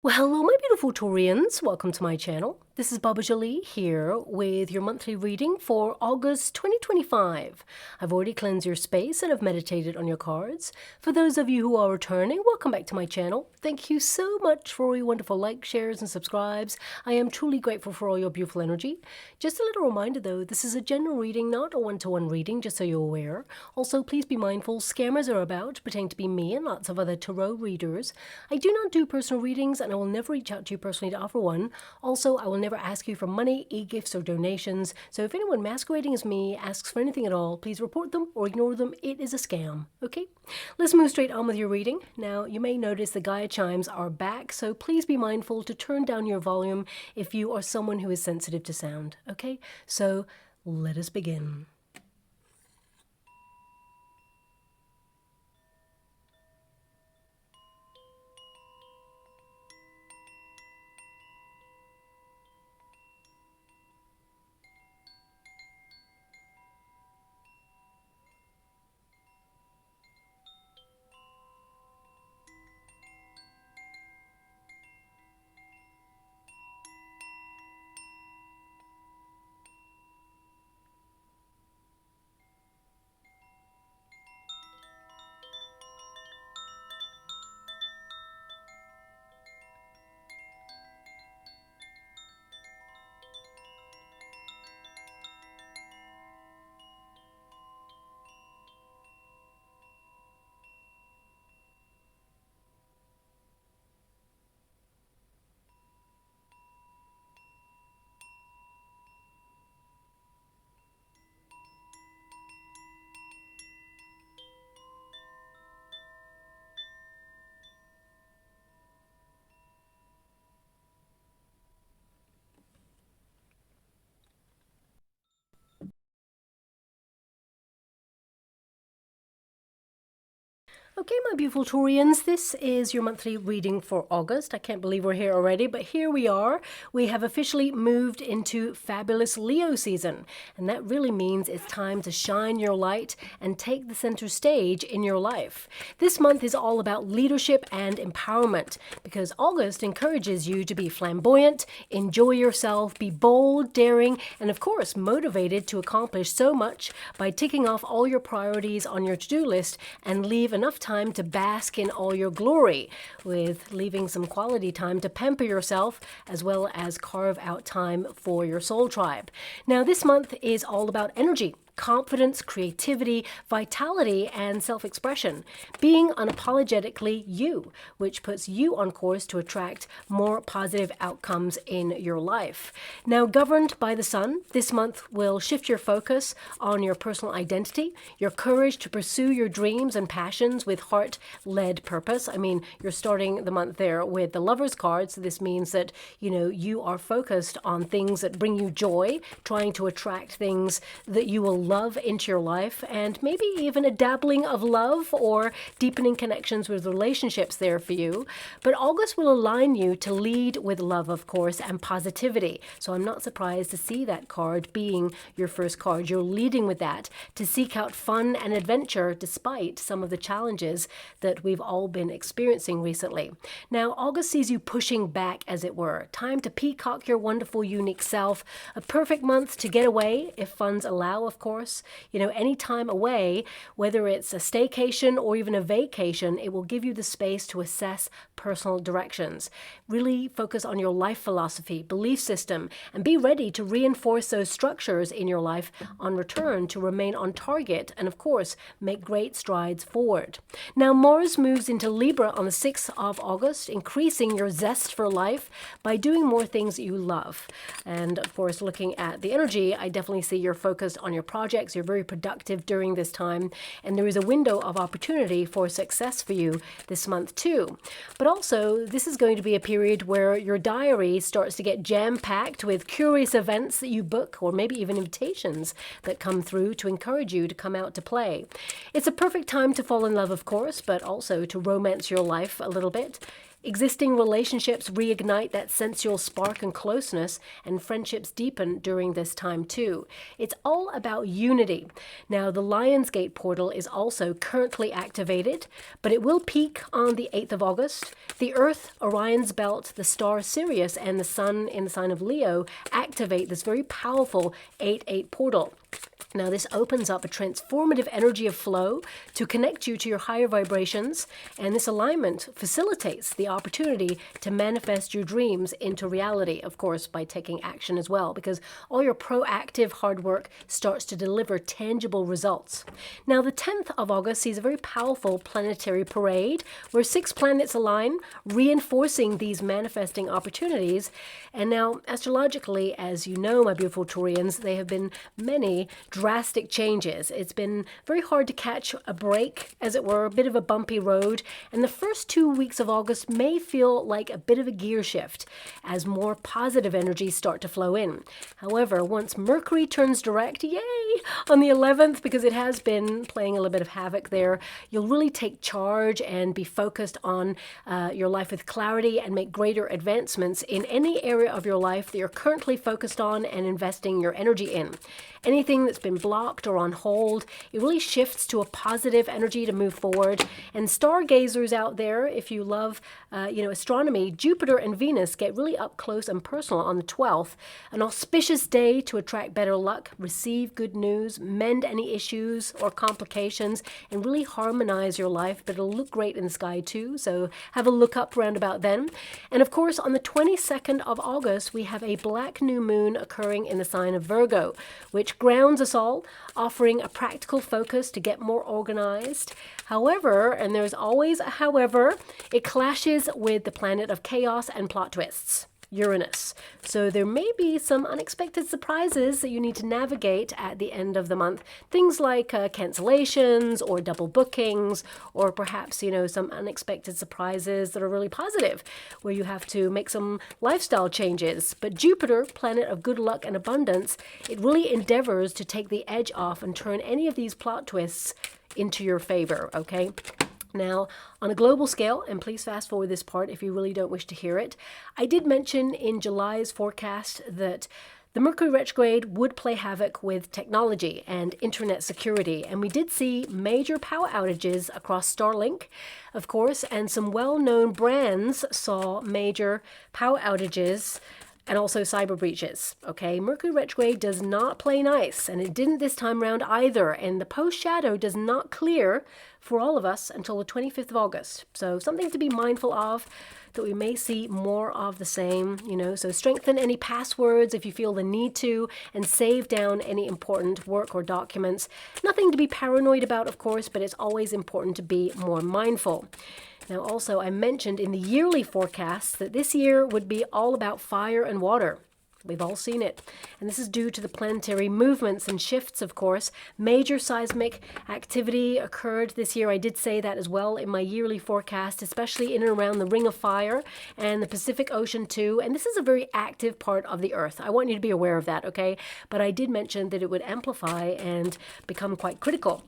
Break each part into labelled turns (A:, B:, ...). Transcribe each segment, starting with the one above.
A: Well, hello, my beautiful Taurians. Welcome to my channel. This is Baba Jolie here with your monthly reading for August 2025. I've already cleansed your space and have meditated on your cards. For those of you who are returning, welcome back to my channel. Thank you so much for all your wonderful likes, shares, and subscribes. I am truly grateful for all your beautiful energy. Just a little reminder though, this is a general reading, not a one-to-one reading, just so you're aware. Also, please be mindful, scammers are about, pretending to be me and lots of other tarot readers. I do not do personal readings and I will never reach out to you personally to offer one. Also, I will never ask you for money, e-gifts, or donations. So if anyone masquerading as me asks for anything at all, please report them or ignore them. It is a scam, okay? Let's move straight on with your reading. Now, you may notice the Gaia chimes are back, so please be mindful to turn down your volume if you are someone who is sensitive to sound, okay? So let us begin. Okay, my beautiful Taurians, this is your monthly reading for August. I can't believe we're here already, but here we are. We have officially moved into fabulous Leo season, and that really means it's time to shine your light and take the center stage in your life. This month is all about leadership and empowerment because August encourages you to be flamboyant, enjoy yourself, be bold, daring, and of course motivated to accomplish so much by ticking off all your priorities on your to-do list and leave enough time to bask in all your glory, with leaving some quality time to pamper yourself as well as carve out time for your soul tribe. Now, this month is all about energy, confidence, creativity, vitality, and self-expression. Being unapologetically you, which puts you on course to attract more positive outcomes in your life. Now, governed by the sun, this month will shift your focus on your personal identity, your courage to pursue your dreams and passions with heart-led purpose. I mean, you're starting the month there with the Lover's card, so this means that, you are focused on things that bring you joy, trying to attract things that you will love into your life, and maybe even a dabbling of love or deepening connections with relationships there for you. But August will align you to lead with love, of course, and positivity. So I'm not surprised to see that card being your first card. You're leading with that to seek out fun and adventure despite some of the challenges that we've all been experiencing recently. Now, August sees you pushing back, as it were. Time to peacock your wonderful, unique self. A perfect month to get away, if funds allow, of course. Any time away, whether it's a staycation or even a vacation, it will give you the space to assess personal directions. Really focus on your life philosophy, belief system, and be ready to reinforce those structures in your life on return to remain on target and, of course, make great strides forward. Now, Mars moves into Libra on the 6th of August, increasing your zest for life by doing more things that you love. And, of course, looking at the energy, I definitely see you're focused on your projects. You're very productive during this time, and there is a window of opportunity for success for you this month too. But also, this is going to be a period where your diary starts to get jam-packed with curious events that you book, or maybe even invitations that come through to encourage you to come out to play. It's a perfect time to fall in love, of course, but also to romance your life a little bit. Existing relationships reignite that sensual spark and closeness, and friendships deepen during this time too. It's all about unity. Now, the Lionsgate portal is also currently activated, but it will peak on the 8th of August. The Earth, Orion's belt, the star Sirius, and the Sun in the sign of Leo activate this very powerful 8-8 portal. Now, this opens up a transformative energy of flow to connect you to your higher vibrations, and this alignment facilitates the opportunity to manifest your dreams into reality, of course, by taking action as well, because all your proactive hard work starts to deliver tangible results. Now, the 10th of August sees a very powerful planetary parade where 6 planets align, reinforcing these manifesting opportunities. And now, astrologically, as you know, my beautiful Taurians, there have been many drastic changes. It's been very hard to catch a break, as it were, a bit of a bumpy road, and the first 2 weeks of August may feel like a bit of a gear shift as more positive energies start to flow in. However, once Mercury turns direct, yay, on the 11th, because it has been playing a little bit of havoc there, you'll really take charge and be focused on your life with clarity and make greater advancements in any area of your life that you're currently focused on and investing your energy in. Anything that's been blocked or on hold, it really shifts to a positive energy to move forward. And stargazers out there, if you love, astronomy, Jupiter and Venus get really up close and personal on the 12th. An auspicious day to attract better luck, receive good news, mend any issues or complications, and really harmonize your life. But it'll look great in the sky too, so have a look up round about then. And of course, on the 22nd of August, we have a black new moon occurring in the sign of Virgo, which grounds us all, offering a practical focus to get more organized. However, and there's always a however, it clashes with the planet of chaos and plot twists, Uranus. So there may be some unexpected surprises that you need to navigate at the end of the month. Things like cancellations or double bookings, or perhaps, some unexpected surprises that are really positive, where you have to make some lifestyle changes. But Jupiter, planet of good luck and abundance, it really endeavors to take the edge off and turn any of these plot twists into your favor, okay? Now, on a global scale, and please fast forward this part if you really don't wish to hear it, I did mention in July's forecast that the Mercury retrograde would play havoc with technology and internet security, and we did see major power outages across Starlink, of course, and some well-known brands saw major power outages and also cyber breaches, okay? Mercury retrograde does not play nice, and it didn't this time round either, and the post-shadow does not clear for all of us until the 25th of August. So something to be mindful of, that we may see more of the same, so strengthen any passwords if you feel the need to, and save down any important work or documents. Nothing to be paranoid about, of course, but it's always important to be more mindful. Now, also, I mentioned in the yearly forecast that this year would be all about fire and water. We've all seen it. And this is due to the planetary movements and shifts, of course. Major seismic activity occurred this year. I did say that as well in my yearly forecast, especially in and around the Ring of Fire and the Pacific Ocean too. And this is a very active part of the Earth. I want you to be aware of that, okay? But I did mention that it would amplify and become quite critical.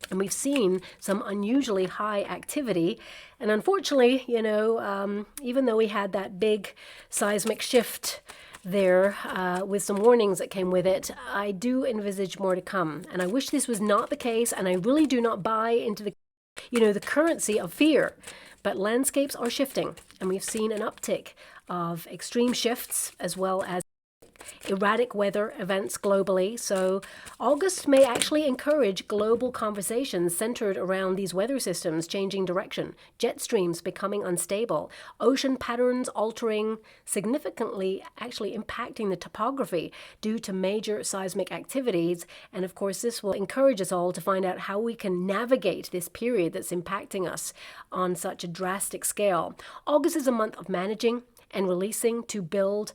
A: And we've seen some unusually high activity. And unfortunately, even though we had that big seismic shift there with some warnings that came with it, I do envisage more to come. And I wish this was not the case, and I really do not buy into the currency of fear. But landscapes are shifting, and we've seen an uptick of extreme shifts as well as erratic weather events globally. So August may actually encourage global conversations centered around these weather systems changing direction, jet streams becoming unstable, ocean patterns altering significantly, actually impacting the topography due to major seismic activities. And of course, this will encourage us all to find out how we can navigate this period that's impacting us on such a drastic scale. August is a month of managing and releasing to build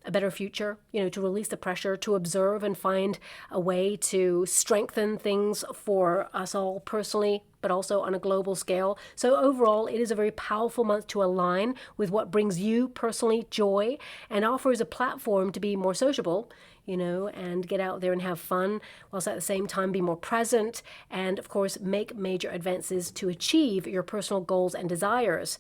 A: a better future, to release the pressure, to observe and find a way to strengthen things for us all personally, but also on a global scale. So overall, it is a very powerful month to align with what brings you personally joy and offers a platform to be more sociable, and get out there and have fun, whilst at the same time be more present and, of course, make major advances to achieve your personal goals and desires.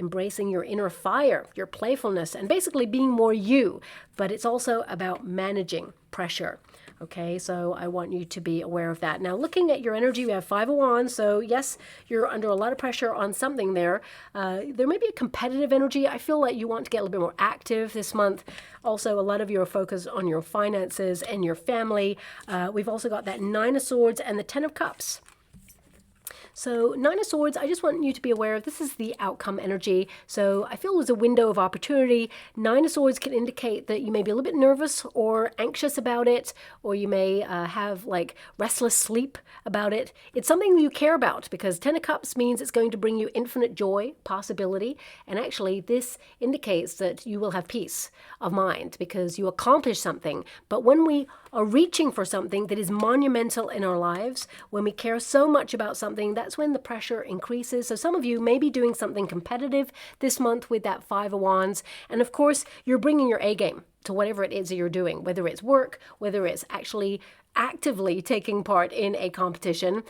A: embracing your inner fire, your playfulness, and basically being more you. But it's also about managing pressure. Okay, so I want you to be aware of that. Now, looking at your energy, we have Five of Wands. So yes, you're under a lot of pressure on something there. There may be a competitive energy. I feel like you want to get a little bit more active this month. Also, a lot of you are focused on your finances and your family. We've also got that Nine of Swords and the Ten of Cups. So Nine of Swords, I just want you to be aware of this is the outcome energy. So I feel there's a window of opportunity. Nine of Swords can indicate that you may be a little bit nervous or anxious about it, or you may have like restless sleep about it. It's something you care about because Ten of Cups means it's going to bring you infinite joy, possibility, and actually this indicates that you will have peace of mind because you accomplish something. But when we are reaching for something that is monumental in our lives, when we care so much about something, that's when the pressure increases. So some of you may be doing something competitive this month with that Five of Wands. And of course, you're bringing your A game to whatever it is that you're doing, whether it's work, whether it's actually actively taking part in a competition.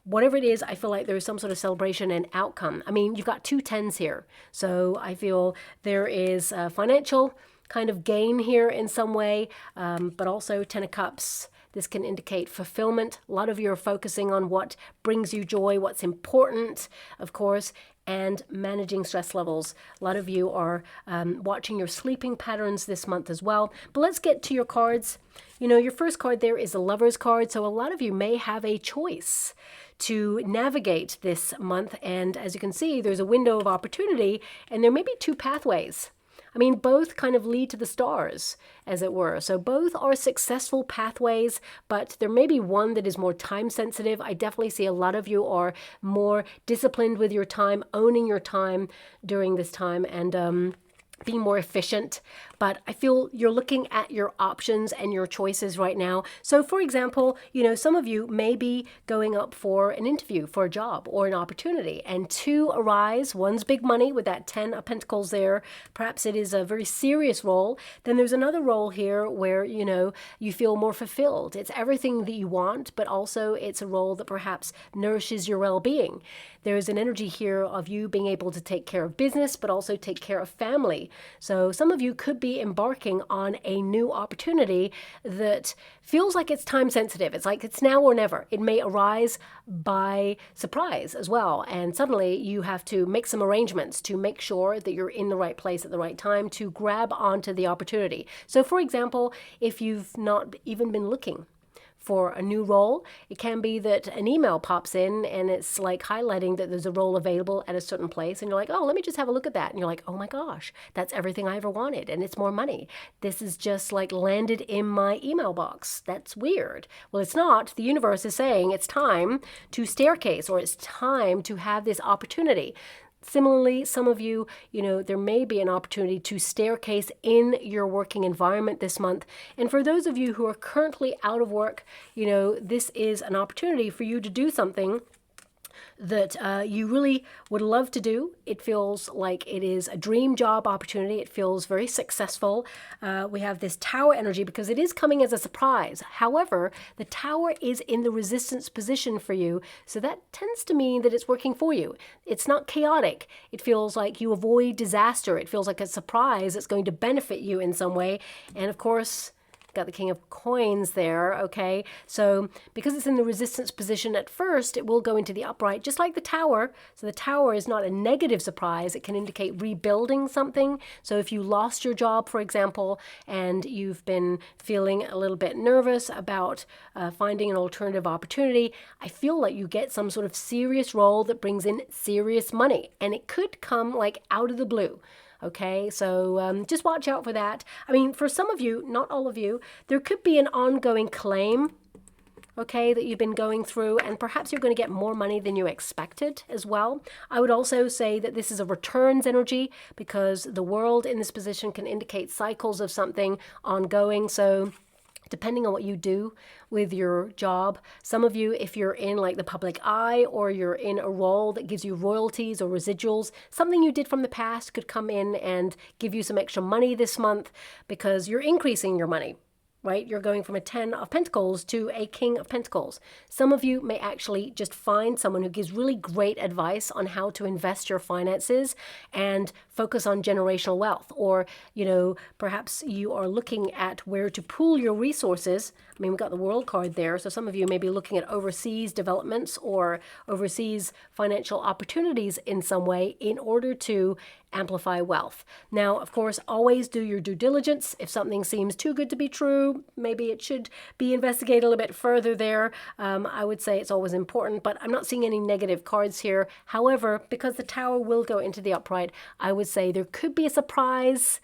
A: Whatever it is, I feel like there's some sort of celebration and outcome. I mean, you've got two tens here. So I feel there is financial kind of gain here in some way, but also Ten of Cups. This can indicate fulfillment. A lot of you are focusing on what brings you joy, what's important, of course, and managing stress levels. A lot of you are watching your sleeping patterns this month as well. But let's get to your cards. You know, your first card there is a Lover's card. So a lot of you may have a choice to navigate this month. And as you can see, there's a window of opportunity, and there may be two pathways. I mean, both kind of lead to the stars, as it were. So both are successful pathways, but there may be one that is more time sensitive. I definitely see a lot of you are more disciplined with your time, owning your time during this time, and being more efficient. But I feel you're looking at your options and your choices right now. So for example, you know, some of you may be going up for an interview for a job or an opportunity, and two arise. One's big money with that 10 of Pentacles there. Perhaps it is a very serious role. Then there's another role here where, you know, you feel more fulfilled. It's everything that you want, but also it's a role that perhaps nourishes your well-being. There's an energy here of you being able to take care of business, but also take care of family. So some of you could be embarking on a new opportunity that feels like it's time sensitive. It's like it's now or never. It may arise by surprise as well. And suddenly you have to make some arrangements to make sure that you're in the right place at the right time to grab onto the opportunity. So for example, if you've not even been looking for a new role, it can be that an email pops in and it's like highlighting that there's a role available at a certain place, and you're like, oh, let me just have a look at that, and you're like, oh my gosh, that's everything I ever wanted, and it's more money. This is just like landed in my email box. That's weird. Well, it's not. The universe is saying it's time to staircase, or it's time to have this opportunity. Similarly, some of you, you know, there may be an opportunity to staircase in your working environment this month. And for those of you who are currently out of work, you know, this is an opportunity for you to do something that you really would love to do. It feels like it is a dream job opportunity. It feels very successful. We have this Tower energy because it is coming as a surprise. However, the Tower is in the resistance position for you, so that tends to mean that it's working for you. It's not chaotic. It feels like you avoid disaster. It feels like a surprise that's going to benefit you in some way. And of course, got the King of Coins there, okay? So because it's in the resistance position at first, it will go into the upright, just like the Tower. So the Tower is not a negative surprise. It can indicate rebuilding something. So if you lost your job, for example, and you've been feeling a little bit nervous about finding an alternative opportunity, I feel like you get some sort of serious role that brings in serious money. And it could come like out of the blue. Okay, so just watch out for that. I mean, for some of you, not all of you, there could be an ongoing claim, okay, that you've been going through, and perhaps you're going to get more money than you expected as well. I would also say that this is a returns energy because the world in this position can indicate cycles of something ongoing. So depending on what you do with your job, some of you, if you're in like the public eye or you're in a role that gives you royalties or residuals, something you did from the past could come in and give you some extra money this month because you're increasing your money. right? You're going from a 10 of Pentacles to a King of Pentacles. Some of you may actually just find someone who gives really great advice on how to invest your finances and focus on generational wealth. Or, you know, perhaps you are looking at where to pool your resources. I mean, we've got the World card there. So some of you may be looking at overseas developments or overseas financial opportunities in some way in order to amplify wealth. Now, of course, always do your due diligence. If something seems too good to be true, maybe it should be investigated a little bit further there. I would say it's always important, but I'm not seeing any negative cards here. However, because the Tower will go into the upright, I would say there could be a surprise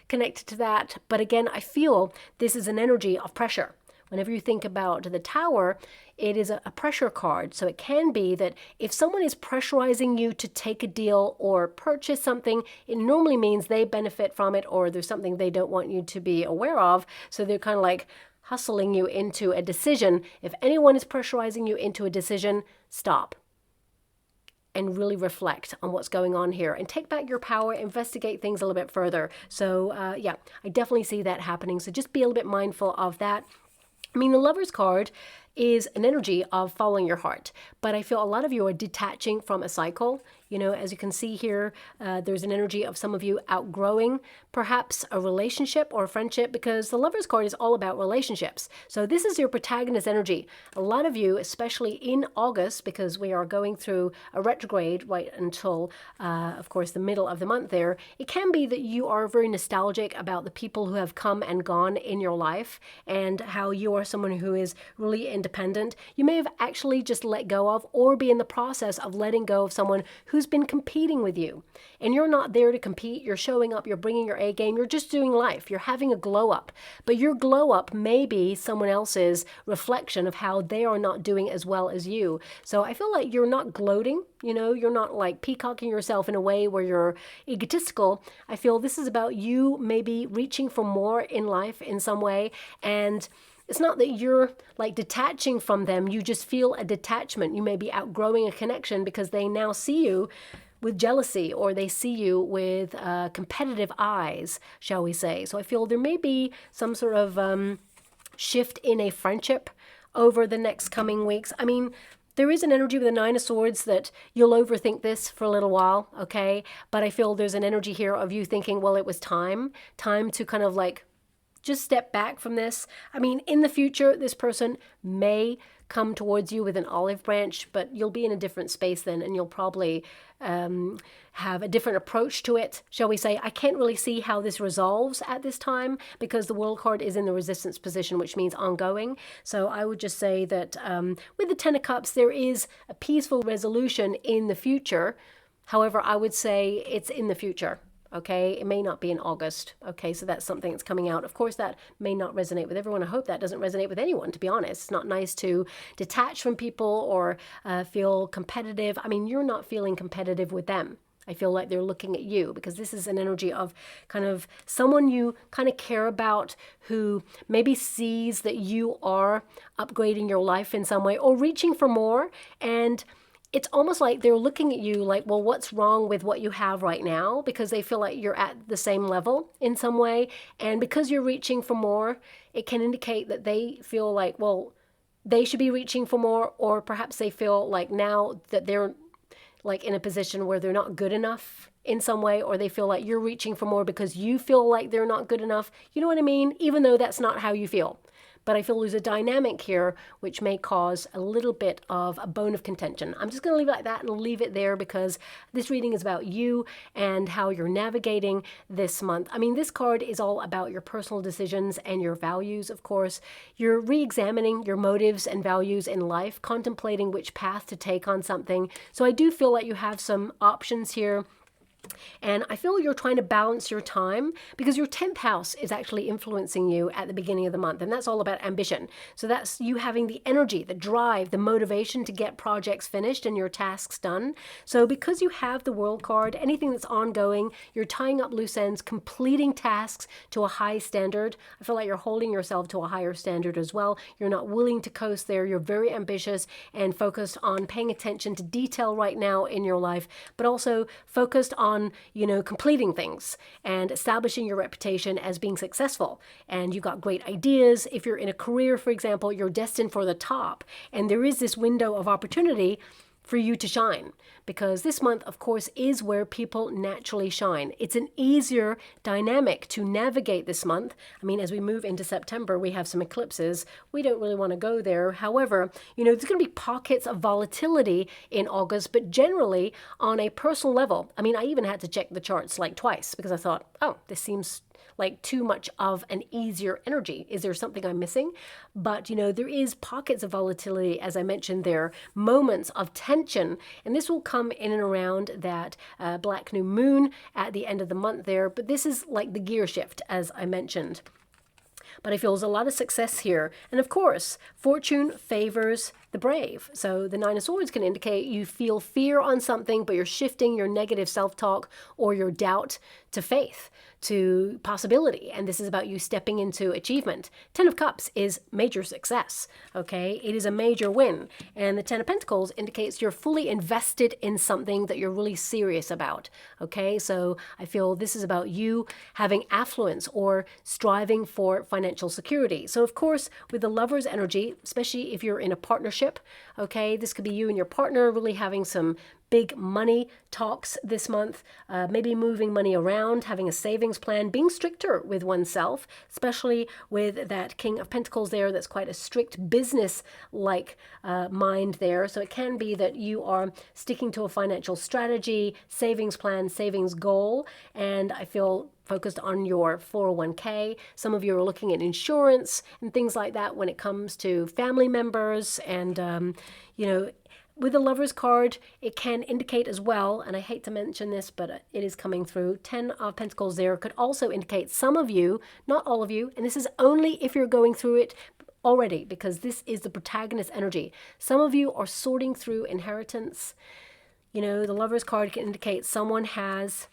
A: connected to that. But again, I feel this is an energy of pressure. Whenever you think about the Tower, it is a pressure card. So it can be that if someone is pressurizing you to take a deal or purchase something, it normally means they benefit from it or there's something they don't want you to be aware of. So they're kind of like hustling you into a decision. If anyone is pressurizing you into a decision, stop and really reflect on what's going on here and take back your power, investigate things a little bit further. So yeah, I definitely see that happening. So just be a little bit mindful of that. I mean, the Lover's card is an energy of following your heart, but I feel a lot of you are detaching from a cycle. You know, as you can see here, there's an energy of some of you outgrowing perhaps a relationship or a friendship, because the Lover's card is all about relationships. So this is your protagonist energy. A lot of you, especially in August, because we are going through a retrograde right until, of course, the middle of the month there, it can be that you are very nostalgic about the people who have come and gone in your life and how you are someone who is really independent. You may have actually just let go of or be in the process of letting go of someone who's been competing with you. And you're not there to compete. You're showing up. You're bringing your A game. You're just doing life. You're having a glow up. But your glow up may be someone else's reflection of how they are not doing as well as you. So I feel like you're not gloating. You know, you're not like peacocking yourself in a way where you're egotistical. I feel this is about you maybe reaching for more in life in some way. And it's not that you're like detaching from them. You just feel a detachment. You may be outgrowing a connection because they now see you with jealousy, or they see you with competitive eyes, shall we say. So I feel there may be some sort of shift in a friendship over the next coming weeks. I mean, there is an energy with the Nine of Swords that you'll overthink this for a little while, okay? But I feel there's an energy here of you thinking, well, it was time to kind of like just step back from this. I mean, in the future, this person may come towards you with an olive branch, but you'll be in a different space then, and you'll probably have a different approach to it, shall we say. I can't really see how this resolves at this time because the World card is in the resistance position, which means ongoing. So I would just say that with the Ten of Cups, there is a peaceful resolution in the future. However, I would say it's in the future. Okay, it may not be in August. Okay, so that's something that's coming out. Of course, that may not resonate with everyone. I hope that doesn't resonate with anyone, to be honest. It's not nice to detach from people or feel competitive. I mean, you're not feeling competitive with them. I feel like they're looking at you because this is an energy of kind of someone you kind of care about who maybe sees that you are upgrading your life in some way or reaching for more, and it's almost like they're looking at you like, well, what's wrong with what you have right now? Because they feel like you're at the same level in some way. And because you're reaching for more, it can indicate that they feel like, well, they should be reaching for more, or perhaps they feel like now that they're like in a position where they're not good enough in some way, or they feel like you're reaching for more because you feel like they're not good enough. You know what I mean? Even though that's not how you feel. But I feel there's a dynamic here which may cause a little bit of a bone of contention. I'm just going to leave it like that and leave it there because this reading is about you and how you're navigating this month. I mean, this card is all about your personal decisions and your values, of course. You're re-examining your motives and values in life, contemplating which path to take on something. So I do feel like you have some options here. And I feel you're trying to balance your time because your 10th house is actually influencing you at the beginning of the month. And that's all about ambition. So that's you having the energy, the drive, the motivation to get projects finished and your tasks done. So because you have the World card, anything that's ongoing, you're tying up loose ends, completing tasks to a high standard. I feel like you're holding yourself to a higher standard as well. You're not willing to coast there. You're very ambitious and focused on paying attention to detail right now in your life, but also focused on on, you know, completing things and establishing your reputation as being successful. And you've got great ideas. If you're in a career, for example, you're destined for the top, and there is this window of opportunity for you to shine, because this month, of course, is where people naturally shine. It's an easier dynamic to navigate this month. I mean, as we move into September, we have some eclipses. We don't really want to go there. However, you know, there's going to be pockets of volatility in August, but generally on a personal level. I mean, I even had to check the charts like twice because I thought, oh, this seems like too much of an easier energy. Is there something I'm missing? But, you know, there is pockets of volatility, as I mentioned there, moments of tension, and this will come in and around that black new moon at the end of the month there. But this is like the gear shift, as I mentioned. But I feel there's a lot of success here. And of course, fortune favors the brave. So the Nine of Swords can indicate you feel fear on something, but you're shifting your negative self-talk or your doubt to faith, to possibility. And this is about you stepping into achievement. Ten of Cups is major success, okay? It is a major win. And the Ten of Pentacles indicates you're fully invested in something that you're really serious about, okay? So I feel this is about you having affluence or striving for financial security. So of course, with the Lover's energy, especially if you're in a partnership, okay, this could be you and your partner really having some big money talks this month, maybe moving money around, having a savings plan, being stricter with oneself, especially with that King of Pentacles there. That's quite a strict business-like mind there. So it can be that you are sticking to a financial strategy, savings plan, savings goal, and I feel focused on your 401k. Some of you are looking at insurance and things like that when it comes to family members and, you know, with the Lover's card, it can indicate as well, and I hate to mention this, but it is coming through, 10 of Pentacles there could also indicate some of you, not all of you, and this is only if you're going through it already, because this is the protagonist energy. Some of you are sorting through inheritance. You know, the Lover's card can indicate someone has,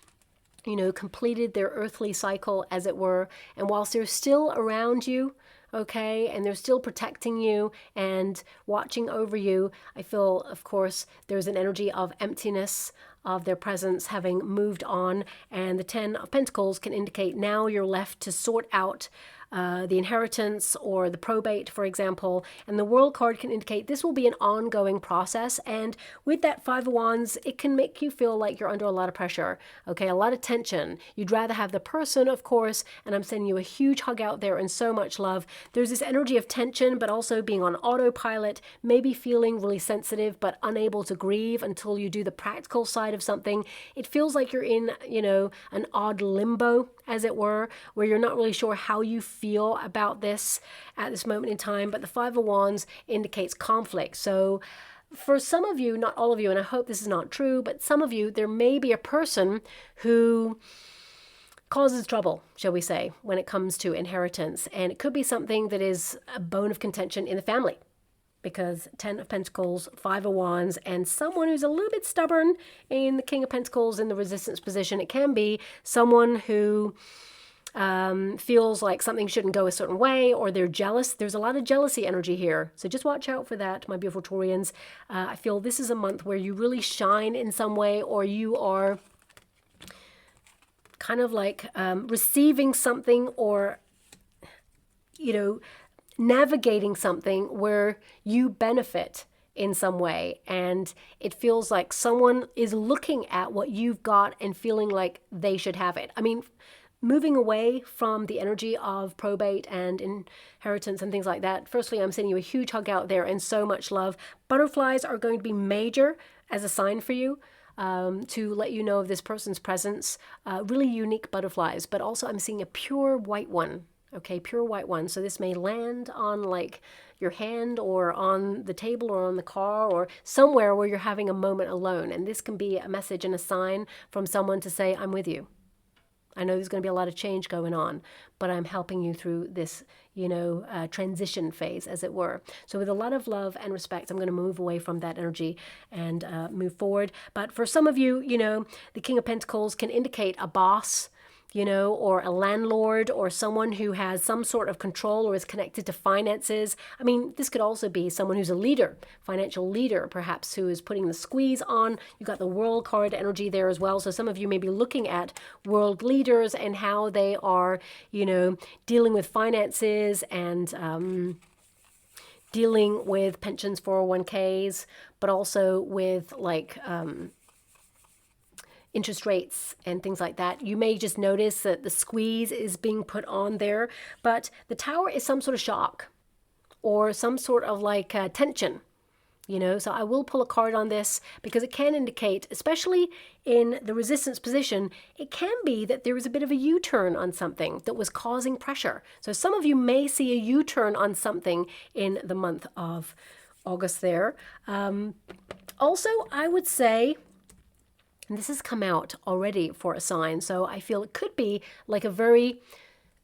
A: you know, completed their earthly cycle, as it were, and whilst they're still around you, okay, and they're still protecting you and watching over you, I feel, of course, there's an energy of emptiness of their presence having moved on, and the 10 of Pentacles can indicate now you're left to sort out the inheritance or the probate, for example, and the World card can indicate this will be an ongoing process. And with that 5 of Wands, it can make you feel like you're under a lot of pressure, okay, a lot of tension. You'd rather have the person, of course, and I'm sending you a huge hug out there and so much love. There's this energy of tension, but also being on autopilot, maybe feeling really sensitive but unable to grieve until you do the practical side of something. It feels like you're in, you know, an odd limbo, as it were, where you're not really sure how you feel about this at this moment in time. But the 5 of Wands indicates conflict. So for some of you, not all of you, and I hope this is not true, but some of you, there may be a person who causes trouble, shall we say, when it comes to inheritance. And it could be something that is a bone of contention in the family. Because 10 of Pentacles, 5 of Wands, and someone who's a little bit stubborn in the King of Pentacles in the resistance position. It can be someone who feels like something shouldn't go a certain way, or they're jealous. There's a lot of jealousy energy here. So just watch out for that, my beautiful Taurians. I feel this is a month where you really shine in some way, or you are kind of like receiving something, or, you know, navigating something where you benefit in some way, and it feels like someone is looking at what you've got and feeling like they should have it. I mean, moving away from the energy of probate and inheritance and things like that, firstly, I'm sending you a huge hug out there and so much love. Butterflies are going to be major as a sign for you. To let you know of this person's presence, really unique butterflies, but also I'm seeing a pure white one. Okay, pure white one. So this may land on like your hand or on the table or on the car or somewhere where you're having a moment alone. And this can be a message and a sign from someone to say, I'm with you. I know there's going to be a lot of change going on, but I'm helping you through this, you know, transition phase, as it were. So with a lot of love and respect, I'm going to move away from that energy and move forward. But for some of you, you know, the King of Pentacles can indicate a boss you know, or a landlord or someone who has some sort of control or is connected to finances. I mean, this could also be someone who's a leader, financial leader, perhaps, who is putting the squeeze on. You've got the world card energy there as well. So some of you may be looking at world leaders and how they are, you know, dealing with finances and dealing with pensions, 401ks, but also with like interest rates and things like that. You may just notice that the squeeze is being put on there, but the Tower is some sort of shock or some sort of like tension, you know. So I will pull a card on this because it can indicate, especially in the resistance position, it can be that there was a bit of a U-turn on something that was causing pressure. So some of you may see a U-turn on something in the month of August there. Also, I would say, and this has come out already for a sign, so I feel it could be like a very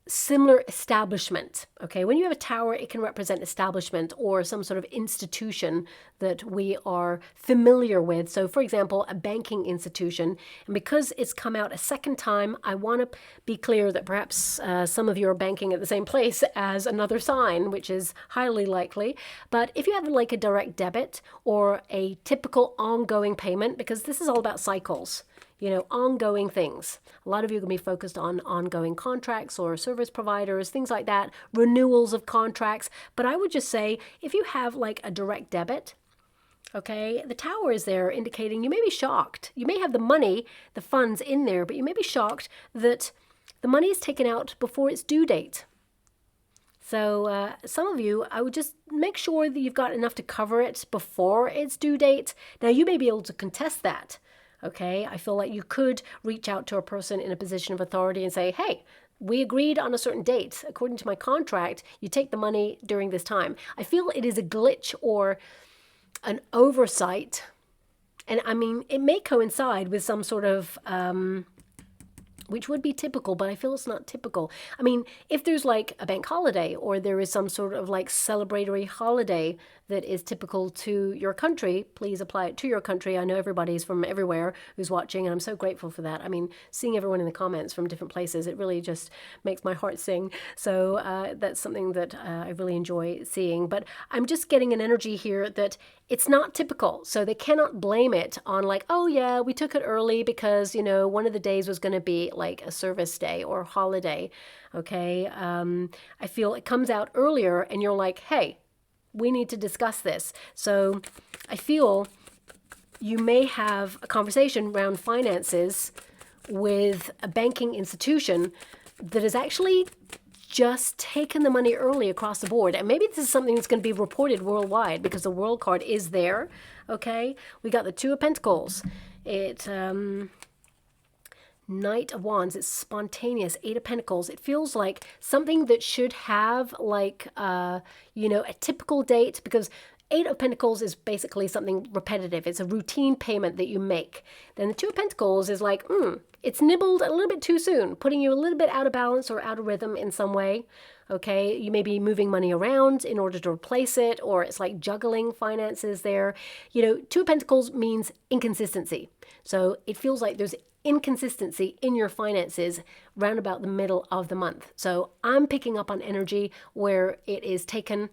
A: similar establishment. Okay, when you have a tower, it can represent establishment or some sort of institution that we are familiar with. So for example, a banking institution. And because it's come out a second time, I want to be clear that perhaps some of you are banking at the same place as another sign, which is highly likely. But if you have like a direct debit or a typical ongoing payment, because this is all about cycles, you know, ongoing things. A lot of you are going to be focused on ongoing contracts or service providers, things like that, renewals of contracts. But I would just say, if you have like a direct debit, okay, the Tower is there indicating you may be shocked. You may have the money, the funds in there, but you may be shocked that the money is taken out before its due date. So some of you, I would just make sure that you've got enough to cover it before its due date. Now, you may be able to contest that. Okay, I feel like you could reach out to a person in a position of authority and say, hey, we agreed on a certain date. According to my contract, you take the money during this time. I feel it is a glitch or an oversight. And I mean, it may coincide with some sort of, which would be typical, but I feel it's not typical. I mean, if there's like a bank holiday or there is some sort of like celebratory holiday that is typical to your country, please apply it to your country. I know everybody's from everywhere who's watching, and I'm so grateful for that. I mean, seeing everyone in the comments from different places, it really just makes my heart sing. So that's something that I really enjoy seeing. But I'm just getting an energy here that it's not typical. So they cannot blame it on like, oh yeah, we took it early because, you know, one of the days was going to be like a service day or holiday. Okay. I feel it comes out earlier and you're like, hey, we need to discuss this. So I feel you may have a conversation around finances with a banking institution that has actually just taken the money early across the board. And maybe this is something that's going to be reported worldwide because the world card is there. Okay. We got the Two of Pentacles. It, Knight of Wands, it's spontaneous. Eight of Pentacles, it feels like something that should have like, you know, a typical date, because Eight of Pentacles is basically something repetitive. It's a routine payment that you make. Then the Two of Pentacles is like, it's nibbled a little bit too soon, putting you a little bit out of balance or out of rhythm in some way. Okay, you may be moving money around in order to replace it, or it's like juggling finances there. You know, Two of Pentacles means inconsistency. So it feels like there's inconsistency in your finances round about the middle of the month. So I'm picking up on energy where it is taken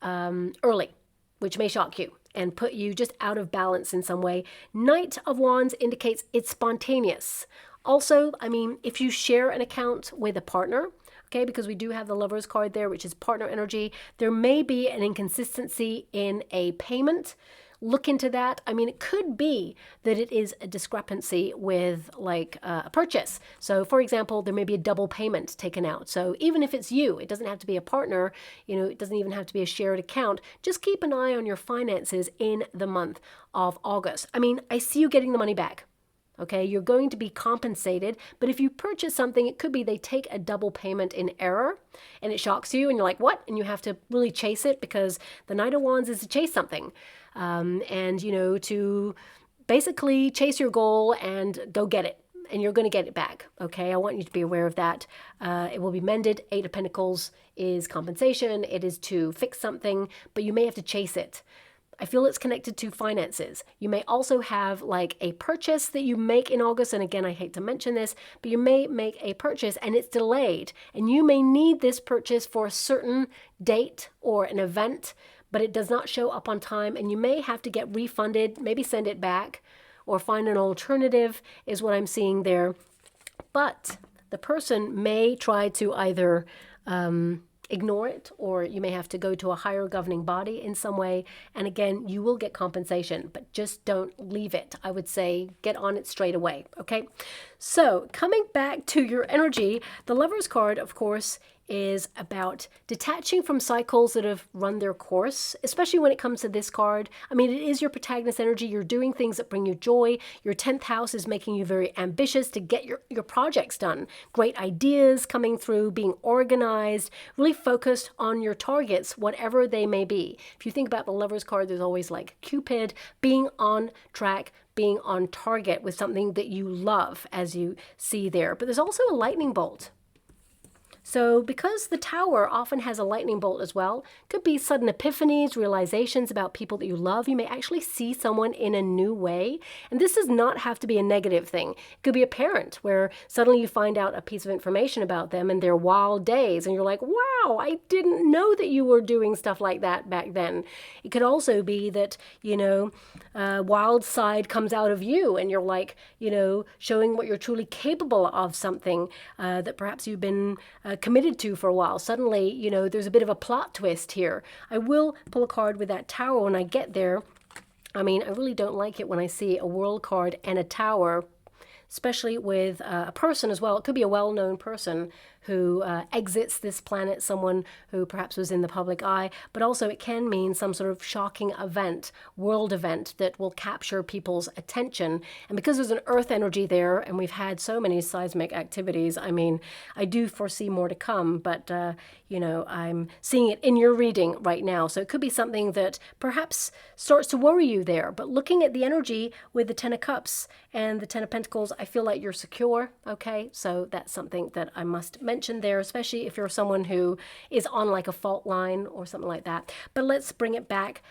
A: early, which may shock you and put you just out of balance in some way. Knight of Wands indicates it's spontaneous. Also, I mean, if you share an account with a partner, okay, because we do have the Lovers card there, which is partner energy, there may be an inconsistency in a payment. Look into that. I mean, it could be that it is a discrepancy with like a purchase. So for example, there may be a double payment taken out. So even if it's you, it doesn't have to be a partner, you know, it doesn't even have to be a shared account. Just keep an eye on your finances in the month of August. I mean, I see you getting the money back. Okay, you're going to be compensated, but if you purchase something, it could be they take a double payment in error and it shocks you and you're like, what? And you have to really chase it, because the Knight of Wands is to chase something. And, you know, to basically chase your goal and go get it. And you're going to get it back. Okay, I want you to be aware of that. It will be mended. Eight of Pentacles is compensation. It is to fix something, but you may have to chase it. I feel it's connected to finances. You may also have like a purchase that you make in August. And again, I hate to mention this, but you may make a purchase and it's delayed. And you may need this purchase for a certain date or an event, but it does not show up on time. And you may have to get refunded, maybe send it back or find an alternative is what I'm seeing there. But the person may try to either ignore it, or you may have to go to a higher governing body in some way. And again, you will get compensation, but just don't leave it. I would say get on it straight away. Okay. So coming back to your energy, the Lover's card, of course, is about detaching from cycles that have run their course, especially when it comes to this card. I mean, it is your protagonist energy. You're doing things that bring you joy. Your 10th house is making you very ambitious to get your projects done. Great ideas coming through, being organized, really focused on your targets, whatever they may be. If you think about the Lover's card, there's always like Cupid, being on track, being on target with something that you love, as you see there. But there's also a lightning bolt. So because the Tower often has a lightning bolt as well, could be sudden epiphanies, realizations about people that you love. You may actually see someone in a new way. And this does not have to be a negative thing. It could be a parent where suddenly you find out a piece of information about them and their wild days. And you're like, wow, I didn't know that you were doing stuff like that back then. It could also be that, wild side comes out of you and you're like, showing what you're truly capable of, something that perhaps you've been committed to for a while. Suddenly, there's a bit of a plot twist here. I will pull a card with that Tower when I get there. I mean, I really don't like it when I see a World card and a Tower, especially with a person as well. It could be a well-known person who exits this planet, someone who perhaps was in the public eye, but also it can mean some sort of shocking event, world event that will capture people's attention. And because there's an earth energy there, and we've had so many seismic activities, I mean, I do foresee more to come, but, I'm seeing it in your reading right now. So it could be something that perhaps starts to worry you there. But looking at the energy with the 10 of Cups and the 10 of Pentacles, I feel like you're secure, okay? So that's something that I must mention there, especially if you're someone who is on like a fault line or something like that. But let's bring it back.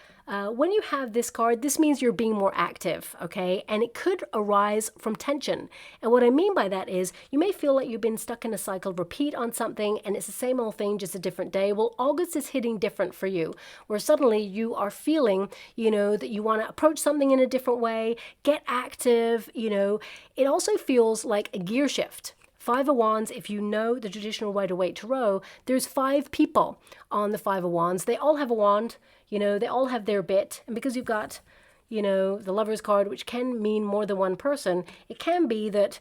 A: When you have this card, this means you're being more active, okay? And it could arise from tension. And what I mean by that is you may feel like you've been stuck in a cycle of repeat on something and it's the same old thing, just a different day. Well, August is hitting different for you, where suddenly you are feeling, that you want to approach something in a different way, get active, It also feels like a gear shift. 5 of Wands, if you know the traditional Rider-Waite Tarot, there's 5 people on the 5 of Wands. They all have a wand, they all have their bit. And because you've got, the Lover's card, which can mean more than one person, it can be that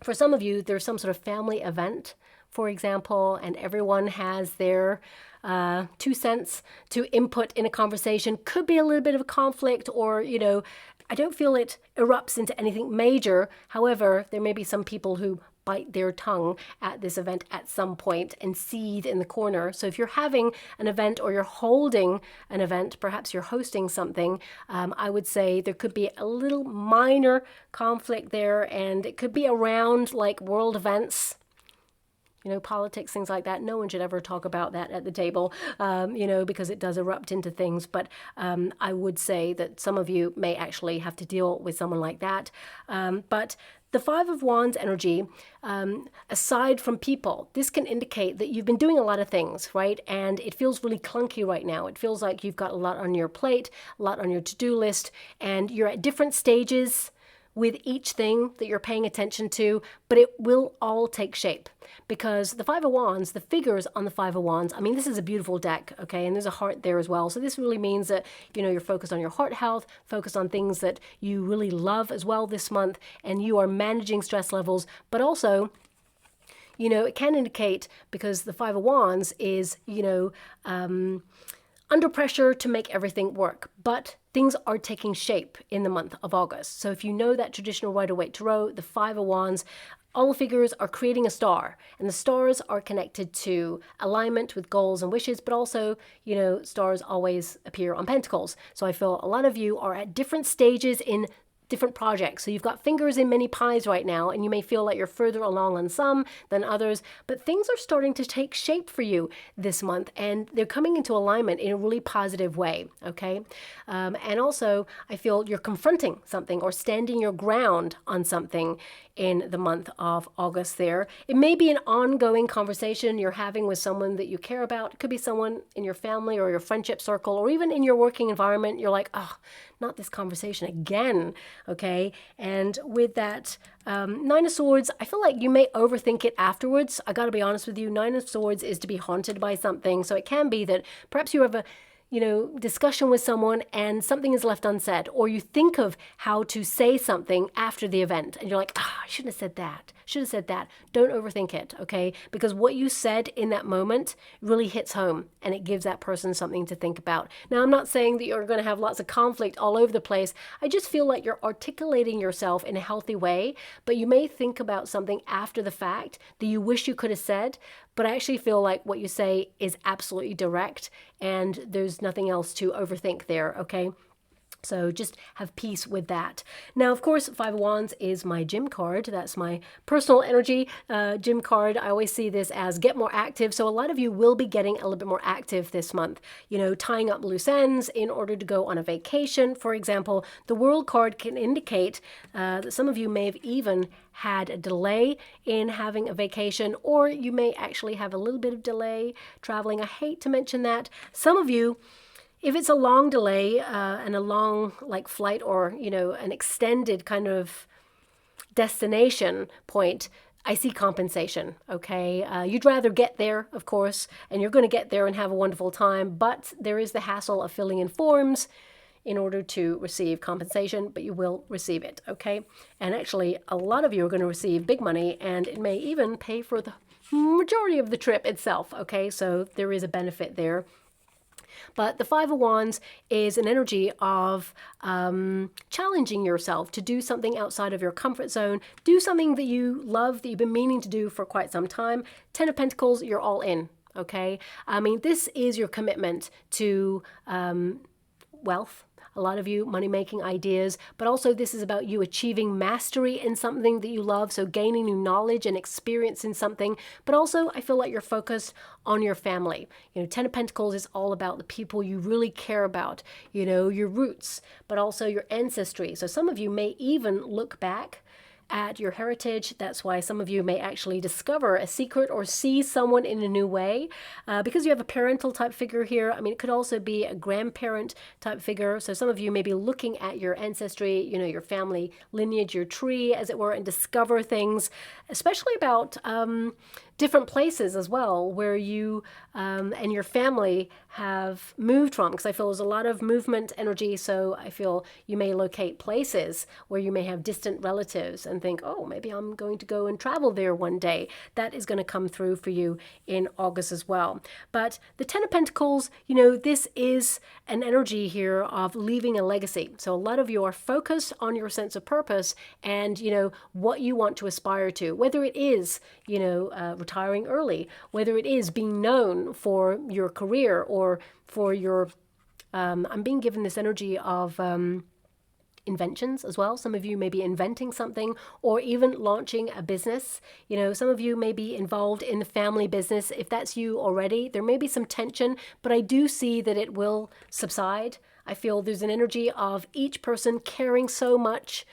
A: for some of you, there's some sort of family event, for example, and everyone has their 2 cents to input in a conversation. Could be a little bit of a conflict or, I don't feel it erupts into anything major. However, there may be some people who bite their tongue at this event at some point and seethe in the corner. So if you're having an event or you're holding an event, perhaps you're hosting something, I would say there could be a little minor conflict there, and it could be around like world events, politics, things like that. No one should ever talk about that at the table, because it does erupt into things. But I would say that some of you may actually have to deal with someone like that. But the 5 of Wands energy, aside from people, this can indicate that you've been doing a lot of things, right? And it feels really clunky right now. It feels like you've got a lot on your plate, a lot on your to-do list, and you're at different stages with each thing that you're paying attention to, but it will all take shape because the 5 of Wands, the figures on the 5 of Wands, I mean, this is a beautiful deck, okay? And there's a heart there as well. So this really means that, you're focused on your heart health, focused on things that you really love as well this month, and you are managing stress levels, but also, it can indicate, because the 5 of Wands is, under pressure to make everything work, but things are taking shape in the month of August. So if you know that traditional Rider-Waite Tarot, the 5 of Wands, all the figures are creating a star, and the stars are connected to alignment with goals and wishes, but also, stars always appear on pentacles. So I feel a lot of you are at different stages in different projects. So you've got fingers in many pies right now, and you may feel like you're further along on some than others, but things are starting to take shape for you this month, and they're coming into alignment in a really positive way, okay? And also, I feel you're confronting something or standing your ground on something in the month of August there. It may be an ongoing conversation you're having with someone that you care about. It could be someone in your family or your friendship circle, or even in your working environment. You're like, oh, not this conversation again, okay? And with that Nine of Swords, I feel like you may overthink it afterwards. I gotta be honest with you, Nine of Swords is to be haunted by something. So it can be that perhaps you have a discussion with someone and something is left unsaid, or you think of how to say something after the event and you're like, I shouldn't have said that. Should have said that. Don't overthink it, okay? Because what you said in that moment really hits home and it gives that person something to think about. Now, I'm not saying that you're going to have lots of conflict all over the place. I just feel like you're articulating yourself in a healthy way, but you may think about something after the fact that you wish you could have said, but I actually feel like what you say is absolutely direct and there's nothing else to overthink there, okay? So just have peace with that. Now, of course, Five of Wands is my gym card. That's my personal energy gym card. I always see this as get more active. So a lot of you will be getting a little bit more active this month, tying up loose ends in order to go on a vacation. For example, the World card can indicate that some of you may have even had a delay in having a vacation, or you may actually have a little bit of delay traveling. I hate to mention that. Some of you, if it's a long delay and a long flight or, an extended kind of destination point, I see compensation, okay? You'd rather get there, of course, and you're going to get there and have a wonderful time, but there is the hassle of filling in forms in order to receive compensation, but you will receive it, okay? And actually, a lot of you are going to receive big money, and it may even pay for the majority of the trip itself, okay? So there is a benefit there. But the Five of Wands is an energy of challenging yourself to do something outside of your comfort zone, do something that you love, that you've been meaning to do for quite some time. Ten of Pentacles, you're all in, okay? I mean, this is your commitment to wealth. A lot of you money-making ideas, but also this is about you achieving mastery in something that you love, so gaining new knowledge and experience in something, but also I feel like you're focused on your family. Ten of Pentacles is all about the people you really care about, your roots, but also your ancestry. So some of you may even look back at your heritage. That's why some of you may actually discover a secret or see someone in a new way because you have a parental type figure here. I mean, it could also be a grandparent type figure. So some of you may be looking at your ancestry, your family lineage, your tree, as it were, and discover things, especially about different places as well where you and your family have moved from, because I feel there's a lot of movement energy. So I feel you may locate places where you may have distant relatives and think, oh, maybe I'm going to go and travel there one day. That is going to come through for you in August as well. But the Ten of Pentacles, this is an energy here of leaving a legacy. So a lot of you are focused on your sense of purpose and, what you want to aspire to, whether it is, retiring early, whether it is being known for your career or for your, I'm being given this energy of inventions as well. Some of you may be inventing something or even launching a business. Some of you may be involved in the family business. If that's you already, there may be some tension, but I do see that it will subside. I feel there's an energy of each person caring so much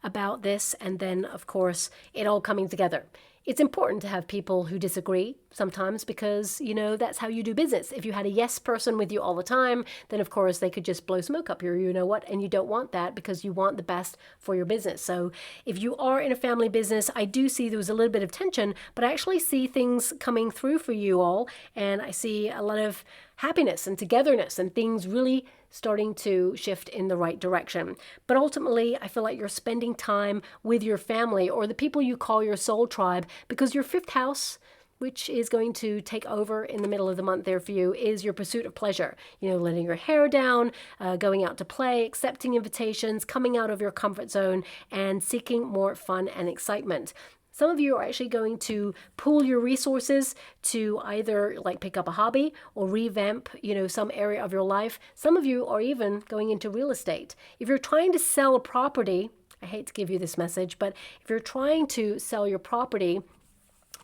A: about this, and then, of course, it all coming together. It's important to have people who disagree sometimes because, that's how you do business. If you had a yes person with you all the time, then of course they could just blow smoke up your you-know-what, and you don't want that because you want the best for your business. So if you are in a family business, I do see there was a little bit of tension, but I actually see things coming through for you all, and I see a lot of happiness and togetherness and things really starting to shift in the right direction. But ultimately, I feel like you're spending time with your family or the people you call your soul tribe, because your fifth house, which is going to take over in the middle of the month there for you, is your pursuit of pleasure. Letting your hair down, going out to play, accepting invitations, coming out of your comfort zone, and seeking more fun and excitement. Some of you are actually going to pool your resources to either pick up a hobby or revamp, some area of your life. Some of you are even going into real estate. If you're trying to sell a property, I hate to give you this message, but if you're trying to sell your property,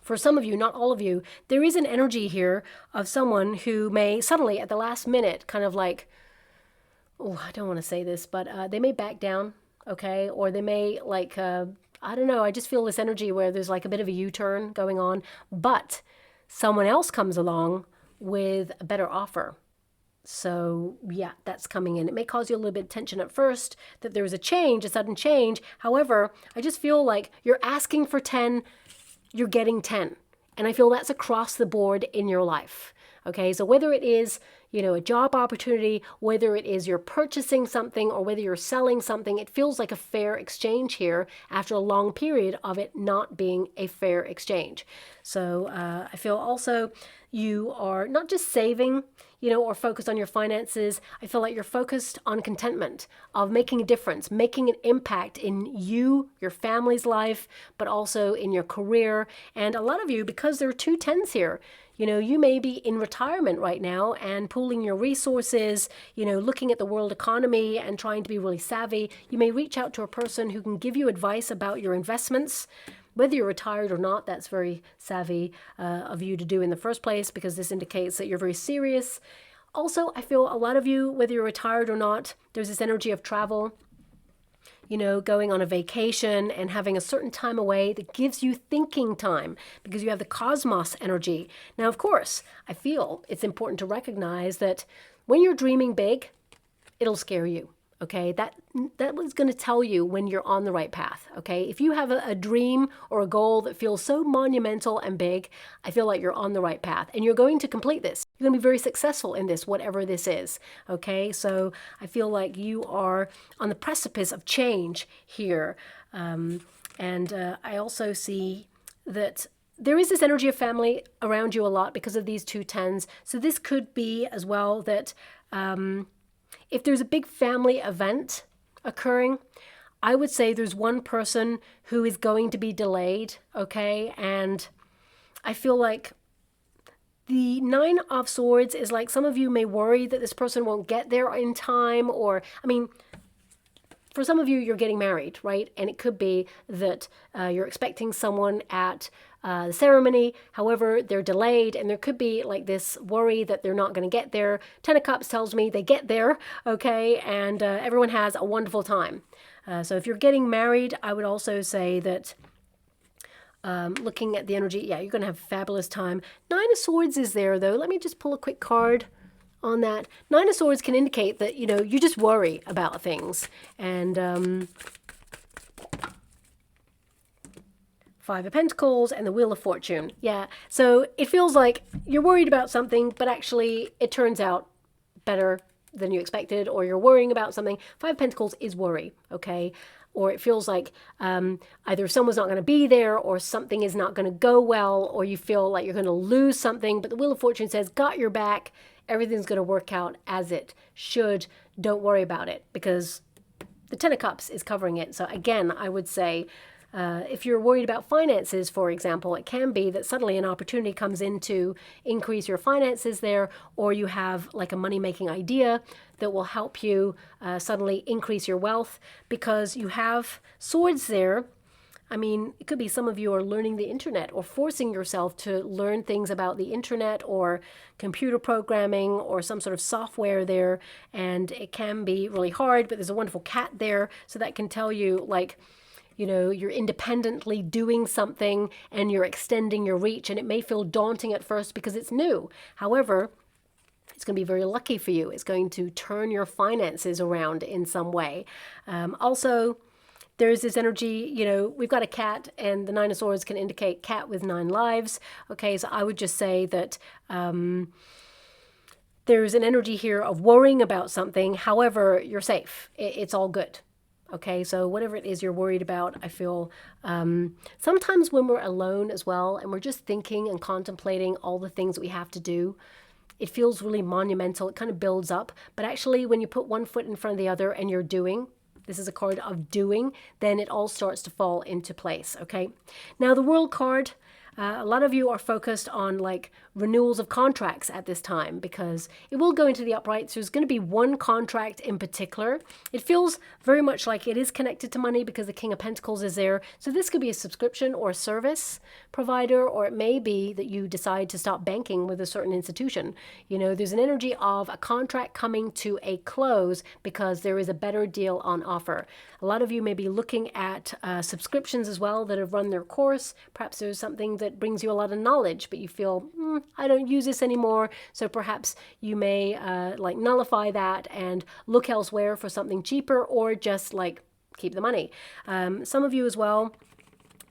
A: for some of you, not all of you, there is an energy here of someone who may suddenly at the last minute kind of like, oh, I don't want to say this, but they may back down, okay? Or they may like, I don't know, I just feel this energy where there's like a bit of a U-turn going on, but someone else comes along with a better offer. So yeah, that's coming in. It may cause you a little bit of tension at first that there is a change, a sudden change. However, I just feel like you're asking for 10, you're getting 10. And I feel that's across the board in your life. Okay, so whether it is, you know, a job opportunity, whether it is you're purchasing something or whether you're selling something, it feels like a fair exchange here after a long period of it not being a fair exchange. So I feel also you are not just saving, you know, or focused on your finances. I feel like you're focused on contentment, of making a difference, making an impact in you, your family's life, but also in your career. And a lot of you, because there are 2 10s here, you know, you may be in retirement right now and pooling your resources, you know, looking at the world economy and trying to be really savvy. You may reach out to a person who can give you advice about your investments. Whether you're retired or not, that's very savvy of you to do in the first place, because this indicates that you're very serious. Also, I feel a lot of you, whether you're retired or not, there's this energy of travel, you know, going on a vacation and having a certain time away that gives you thinking time because you have the cosmos energy. Now, of course, I feel it's important to recognize that when you're dreaming big, it'll scare you. Okay, that was going to tell you when you're on the right path. Okay, if you have a dream or a goal that feels so monumental and big, I feel like you're on the right path and you're going to complete this. You're going to be very successful in this, whatever this is. Okay, so I feel like you are on the precipice of change here. I also see that there is this energy of family around you a lot because of these 2 10s. So this could be as well that if there's a big family event occurring, I would say there's one person who is going to be delayed, okay? And I feel like the 9 of Swords is like some of you may worry that this person won't get there in time, or, I mean, for some of you, you're getting married, right? And it could be that you're expecting someone at the ceremony. However, they're delayed, and there could be like this worry that they're not going to get there. 10 of Cups tells me they get there, okay? And everyone has a wonderful time. So if you're getting married, I would also say that looking at the energy, yeah, you're going to have a fabulous time. 9 of Swords is there, though. Let me just pull a quick card on that. 9 of Swords can indicate that, you know, you just worry about things. And 5 of Pentacles and the Wheel of Fortune. Yeah, so it feels like you're worried about something, but actually it turns out better than you expected, or you're worrying about something. 5 of Pentacles is worry, okay? Or it feels like either someone's not going to be there, or something is not going to go well, or you feel like you're going to lose something. But the Wheel of Fortune says, got your back. Everything's going to work out as it should. Don't worry about it, because the 10 of Cups is covering it. So again, I would say, if you're worried about finances, for example, it can be that suddenly an opportunity comes in to increase your finances there, or you have like a money-making idea that will help you suddenly increase your wealth because you have Swords there. I mean, it could be some of you are learning the internet or forcing yourself to learn things about the internet or computer programming or some sort of software there, and it can be really hard, but there's a wonderful cat there, so that can tell you, like, you know, you're independently doing something and you're extending your reach, and it may feel daunting at first because it's new. However, it's going to be very lucky for you. It's going to turn your finances around in some way. Also, there's this energy, you know, we've got a cat, and the 9 of Swords can indicate cat with 9 lives. Okay, so I would just say that there's an energy here of worrying about something. However, you're safe. It's all good. Okay, so whatever it is you're worried about, I feel sometimes when we're alone as well and we're just thinking and contemplating all the things that we have to do, it feels really monumental. It kind of builds up. But actually, when you put one foot in front of the other and you're doing, this is a card of doing, then it all starts to fall into place, okay? Now, the World card, A lot of you are focused on like renewals of contracts at this time because it will go into the upright. So there's going to be one contract in particular. It feels very much like it is connected to money because the King of Pentacles is there. So this could be a subscription or a service provider, or it may be that you decide to stop banking with a certain institution. There's an energy of a contract coming to a close because there is a better deal on offer. A lot of you may be looking at subscriptions as well that have run their course. Perhaps there's something that brings you a lot of knowledge, but you feel, I don't use this anymore. So perhaps you may like nullify that and look elsewhere for something cheaper, or just like keep the money. Some of you as well,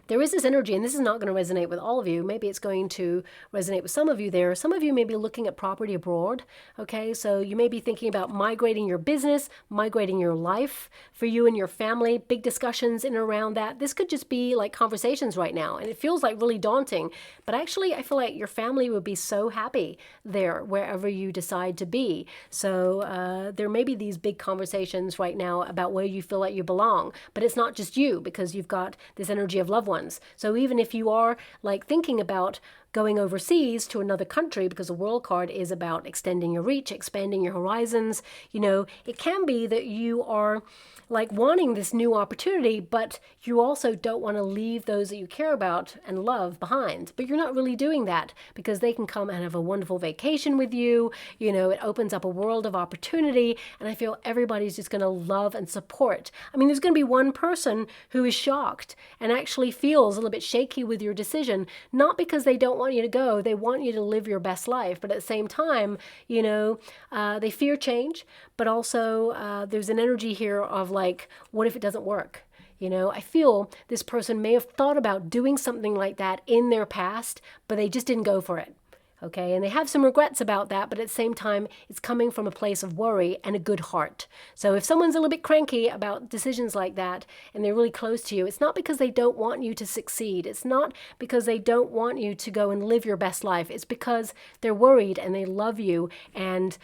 A: there is this energy, and this is not going to resonate with all of you. Maybe it's going to resonate with some of you there. Some of you may be looking at property abroad, okay? So you may be thinking about migrating your business, migrating your life for you and your family, big discussions in and around that. This could just be like conversations right now, and it feels like really daunting. But actually, I feel like your family would be so happy there, wherever you decide to be. So there may be these big conversations right now about where you feel like you belong. But it's not just you, because you've got this energy of loved ones. So even if you are like thinking about going overseas to another country, because the World card is about extending your reach, expanding your horizons, it can be that you are like wanting this new opportunity, but you also don't want to leave those that you care about and love behind. But you're not really doing that because they can come and have a wonderful vacation with you. It opens up a world of opportunity, and I feel everybody's just going to love and support. I mean, there's going to be one person who is shocked and actually feels a little bit shaky with your decision, not because they don't want you to go, they want you to live your best life, but at the same time, they fear change, but also there's an energy here of like, what if it doesn't work? I feel this person may have thought about doing something like that in their past, but they just didn't go for it. Okay, and they have some regrets about that, but at the same time, it's coming from a place of worry and a good heart. So if someone's a little bit cranky about decisions like that, and they're really close to you, it's not because they don't want you to succeed. It's not because they don't want you to go and live your best life. It's because they're worried and they love you, and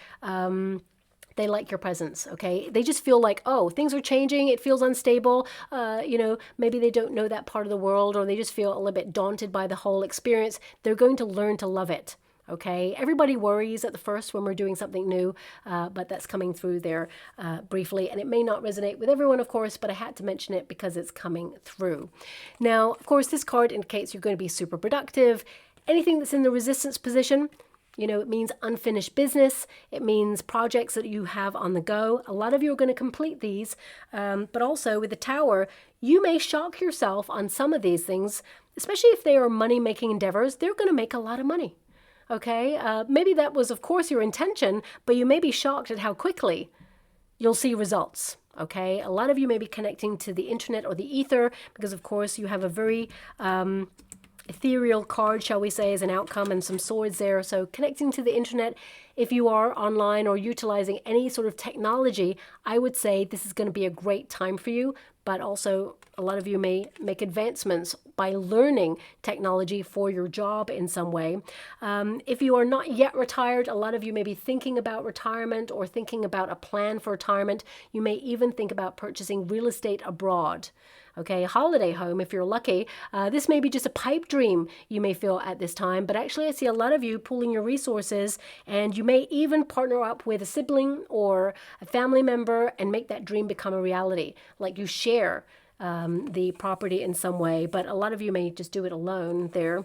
A: they like your presence, okay? They just feel like, oh, things are changing. It feels unstable. Maybe they don't know that part of the world, or they just feel a little bit daunted by the whole experience. They're going to learn to love it. Okay, everybody worries at the first when we're doing something new, but that's coming through there briefly. And it may not resonate with everyone, of course, but I had to mention it because it's coming through. Now, of course, this card indicates you're going to be super productive. Anything that's in the resistance position, it means unfinished business. It means projects that you have on the go. A lot of you are going to complete these, but also with the Tower, you may shock yourself on some of these things, especially if they are money-making endeavors. They're going to make a lot of money. Okay, maybe that was, of course, your intention, but you may be shocked at how quickly you'll see results. Okay, a lot of you may be connecting to the internet or the ether because, of course, you have a very ethereal card, shall we say, as an outcome, and some swords there. So connecting to the internet, if you are online or utilizing any sort of technology, I would say this is going to be a great time for you. But also, a lot of you may make advancements by learning technology for your job in some way. If you are not yet retired, a lot of you may be thinking about retirement or thinking about a plan for retirement. You may even think about purchasing real estate abroad. Okay, holiday home if you're lucky. This may be just a pipe dream you may feel at this time, but actually I see a lot of you pooling your resources, and you may even partner up with a sibling or a family member and make that dream become a reality. Like you share the property in some way, but a lot of you may just do it alone there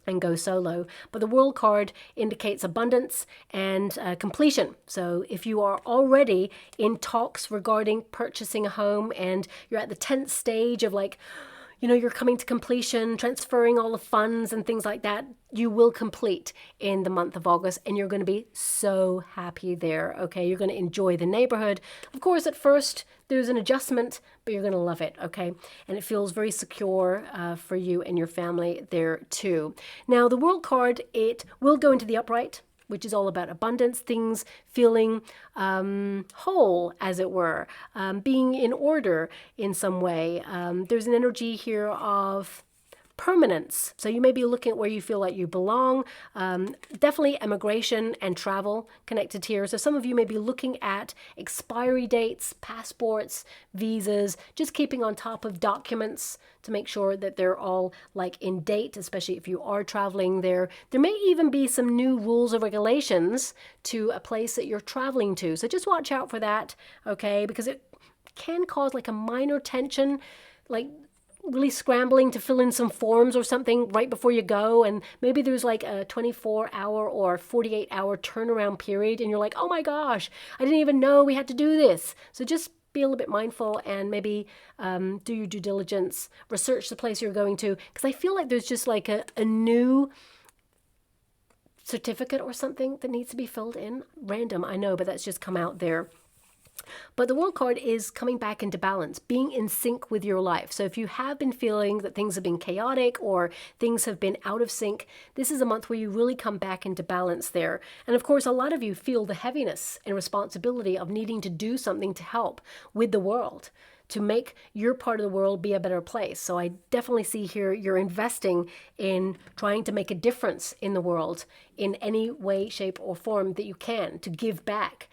A: and go solo. But the World card indicates abundance and completion. So if you are already in talks regarding purchasing a home and you're at the 10th stage of like, you're coming to completion, transferring all the funds and things like that, you will complete in the month of August, and you're going to be so happy there, okay? You're going to enjoy the neighborhood. Of course, at first, there's an adjustment, but you're going to love it, okay? And it feels very secure for you and your family there too. Now, the World card, it will go into the upright, which is all about abundance, things feeling whole, as it were, being in order in some way. There's an energy here of permanence. So you may be looking at where you feel like you belong. Definitely immigration and travel connected here. So some of you may be looking at expiry dates, passports, visas, just keeping on top of documents to make sure that they're all like in date, especially if you are traveling there. There may even be some new rules or regulations to a place that you're traveling to. So just watch out for that, okay? Because it can cause like a minor tension, like really scrambling to fill in some forms or something right before you go, and maybe there's like a 24-hour or 48-hour turnaround period, and you're like, oh my gosh, I didn't even know we had to do this. So just be a little bit mindful and maybe do your due diligence, research the place you're going to, because I feel like there's just like a new certificate or something that needs to be filled in. Random, I know, but that's just come out there. But the World card is coming back into balance, being in sync with your life. So if you have been feeling that things have been chaotic or things have been out of sync, this is a month where you really come back into balance there. And of course, a lot of you feel the heaviness and responsibility of needing to do something to help with the world, to make your part of the world be a better place. So I definitely see here you're investing in trying to make a difference in the world in any way, shape, or form that you can, to give back.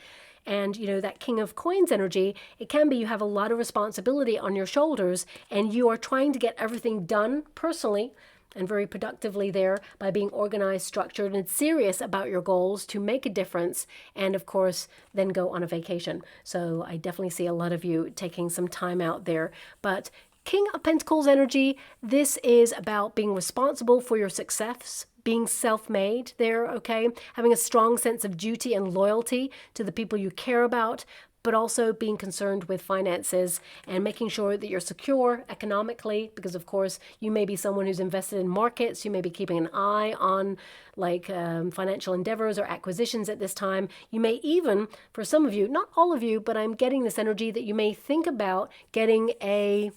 A: And, you know, that King of Coins energy, it can be you have a lot of responsibility on your shoulders and you are trying to get everything done personally and very productively there by being organized, structured, and serious about your goals to make a difference, and of course, then go on a vacation. So I definitely see a lot of you taking some time out there. But King of Pentacles energy, this is about being responsible for your success, being self-made there, okay? Having a strong sense of duty and loyalty to the people you care about, but also being concerned with finances and making sure that you're secure economically, because of course you may be someone who's invested in markets. You may be keeping an eye on like financial endeavors or acquisitions at this time. You may even, for some of you, not all of you, but I'm getting this energy that you may think about getting an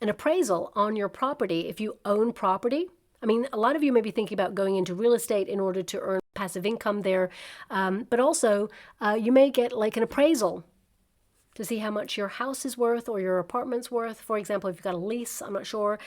A: appraisal on your property if you own property. I mean, a lot of you may be thinking about going into real estate in order to earn passive income there, but also you may get like an appraisal to see how much your house is worth or your apartment's worth. For example, if you've got a lease, I'm not sure.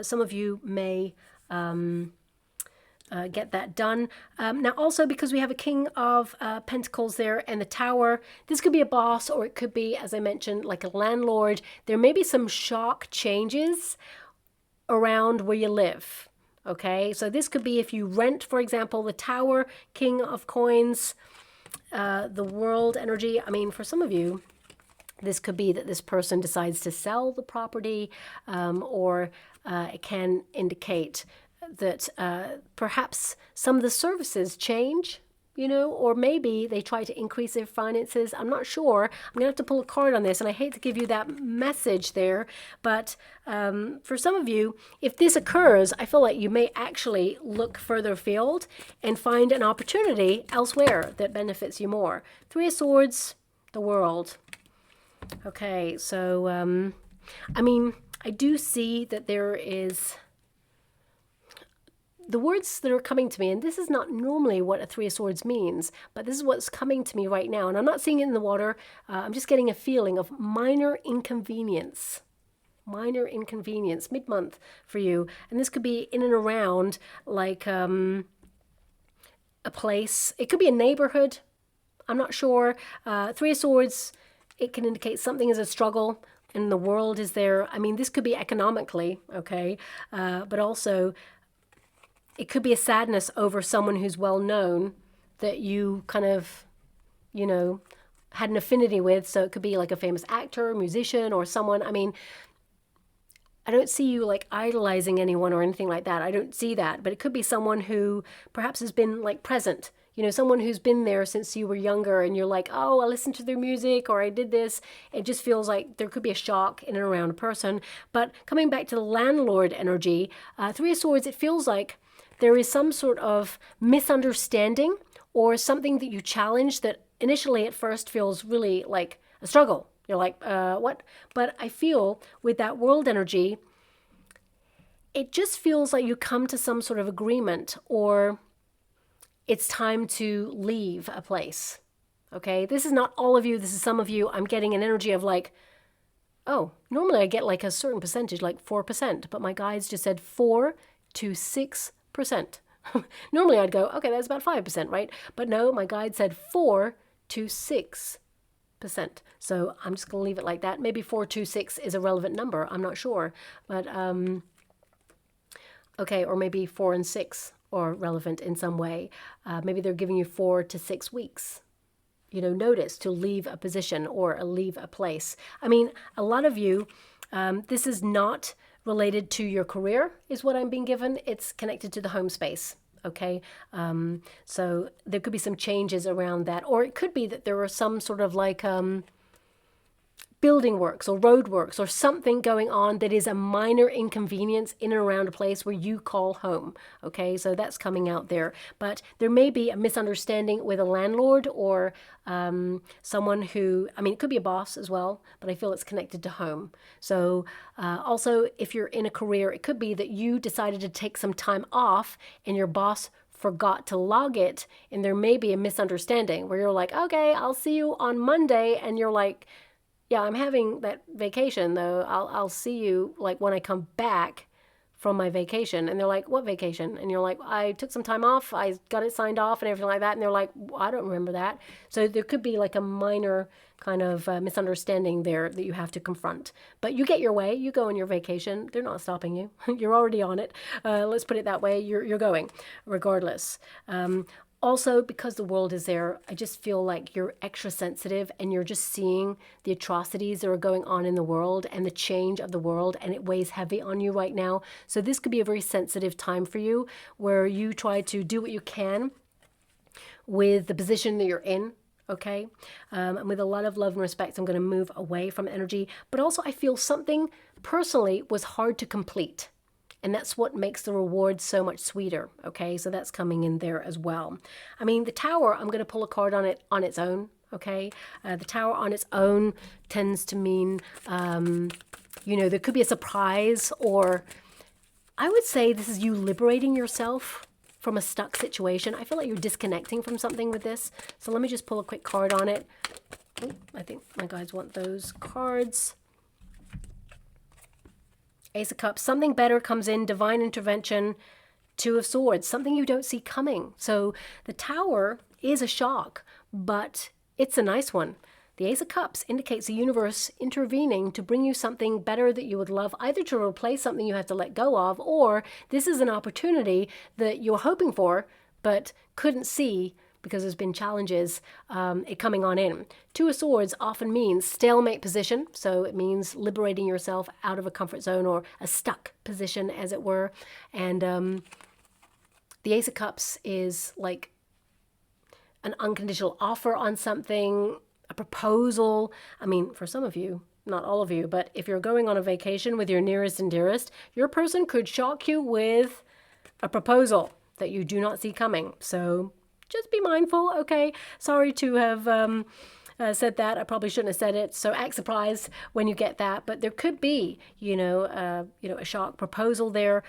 A: Some of you may get that done. Now also, because we have a King of Pentacles there and the Tower, this could be a boss or it could be, as I mentioned, like a landlord. There may be some shock changes around where you live. Okay, so this could be if you rent, for example, the Tower, King of Coins, the World energy. I mean, for some of you, this could be that this person decides to sell the property, or it can indicate that perhaps some of the services change, you know, or maybe they try to increase their finances. I'm not sure. I'm going to have to pull a card on this, and I hate to give you that message there. But for some of you, if this occurs, I feel like you may actually look further afield and find an opportunity elsewhere that benefits you more. Three of Swords, the World. Okay, so, I mean, I do see that there is the words that are coming to me, and this is not normally what a Three of Swords means, but this is what's coming to me right now, and I'm not seeing it in the water. I'm just getting a feeling of minor inconvenience. Minor inconvenience, mid-month for you. And this could be in and around like a place. It could be a neighborhood. I'm not sure. Three of Swords, it can indicate something is a struggle and the world is there. I mean, this could be economically, okay, but also it could be a sadness over someone who's well known that you kind of, you know, had an affinity with. So it could be like a famous actor, musician, or someone. I mean, I don't see you like idolizing anyone or anything like that. I don't see that. But it could be someone who perhaps has been like present. You know, someone who's been there since you were younger and you're like, oh, I listened to their music or I did this. It just feels like there could be a shock in and around a person. But coming back to the landlord energy, Three of Swords, it feels like there is some sort of misunderstanding or something that you challenge that initially at first feels really like a struggle. You're like, what? But I feel with that World energy, it just feels like you come to some sort of agreement or it's time to leave a place. Okay, this is not all of you. This is some of you. I'm getting an energy of like, Oh, normally I get like a certain percentage, like 4%, but my guides just said 4 to 6%. Normally I'd go, okay, that's about 5%, right? But no, my guide said 4 to 6%. So I'm just going to leave it like that. Maybe 426 is a relevant number. I'm not sure. But, okay, or maybe 4 and 6 are relevant in some way. Maybe they're giving you 4 to 6 weeks. Notice to leave a position or leave a place. I mean, a lot of you, this is not related to your career, is what I'm being given. It's connected to the home space. Okay. So there could be some changes around that, or it could be that there are some sort of like, building works or road works or something going on that is a minor inconvenience in and around a place where you call home. Okay, so that's coming out there. But there may be a misunderstanding with a landlord or someone who, I mean, it could be a boss as well, but I feel it's connected to home. So also, if you're in a career, it could be that you decided to take some time off and your boss forgot to log it, and there may be a misunderstanding where you're like, okay, I'll see you on Monday, and you're like, yeah, I'm having that vacation though. I'll see you like when I come back from my vacation. And they're like, what vacation? And you're like, I took some time off. I got it signed off and everything like that. And they're like, I don't remember that. So there could be like a minor kind of misunderstanding there that you have to confront. But you get your way. You go on your vacation. They're not stopping you. You're already on it. Let's put it that way. You're going regardless. Also, because the world is there, I just feel like you're extra sensitive and you're just seeing the atrocities that are going on in the world and the change of the world, and it weighs heavy on you right now. So this could be a very sensitive time for you where you try to do what you can with the position that you're in. Okay. And with a lot of love and respect, I'm going to move away from energy. But also I feel something personally was hard to complete. And that's what makes the reward so much sweeter, okay? So that's coming in there as well. I mean, the Tower, I'm going to pull a card on it on its own, okay? The Tower on its own tends to mean, there could be a surprise, or I would say this is you liberating yourself from a stuck situation. I feel like you're disconnecting from something with this. So let me just pull a quick card on it. Oh, I think my guides want those cards. Ace of Cups, something better comes in, divine intervention. Two of Swords, something you don't see coming. So the Tower is a shock, but it's a nice one. The Ace of Cups indicates the universe intervening to bring you something better that you would love, either to replace something you have to let go of, or this is an opportunity that you're hoping for, but couldn't see because there's been challenges it coming on in. Two of Swords often means stalemate position, so it means liberating yourself out of a comfort zone or a stuck position, as it were. And the Ace of Cups is like an unconditional offer on something, a proposal. I mean, for some of you, not all of you, but if you're going on a vacation with your nearest and dearest, your person could shock you with a proposal that you do not see coming. So just be mindful, okay? Sorry to have said that. I probably shouldn't have said it. So act surprised when you get that. But there could be, a shock proposal there.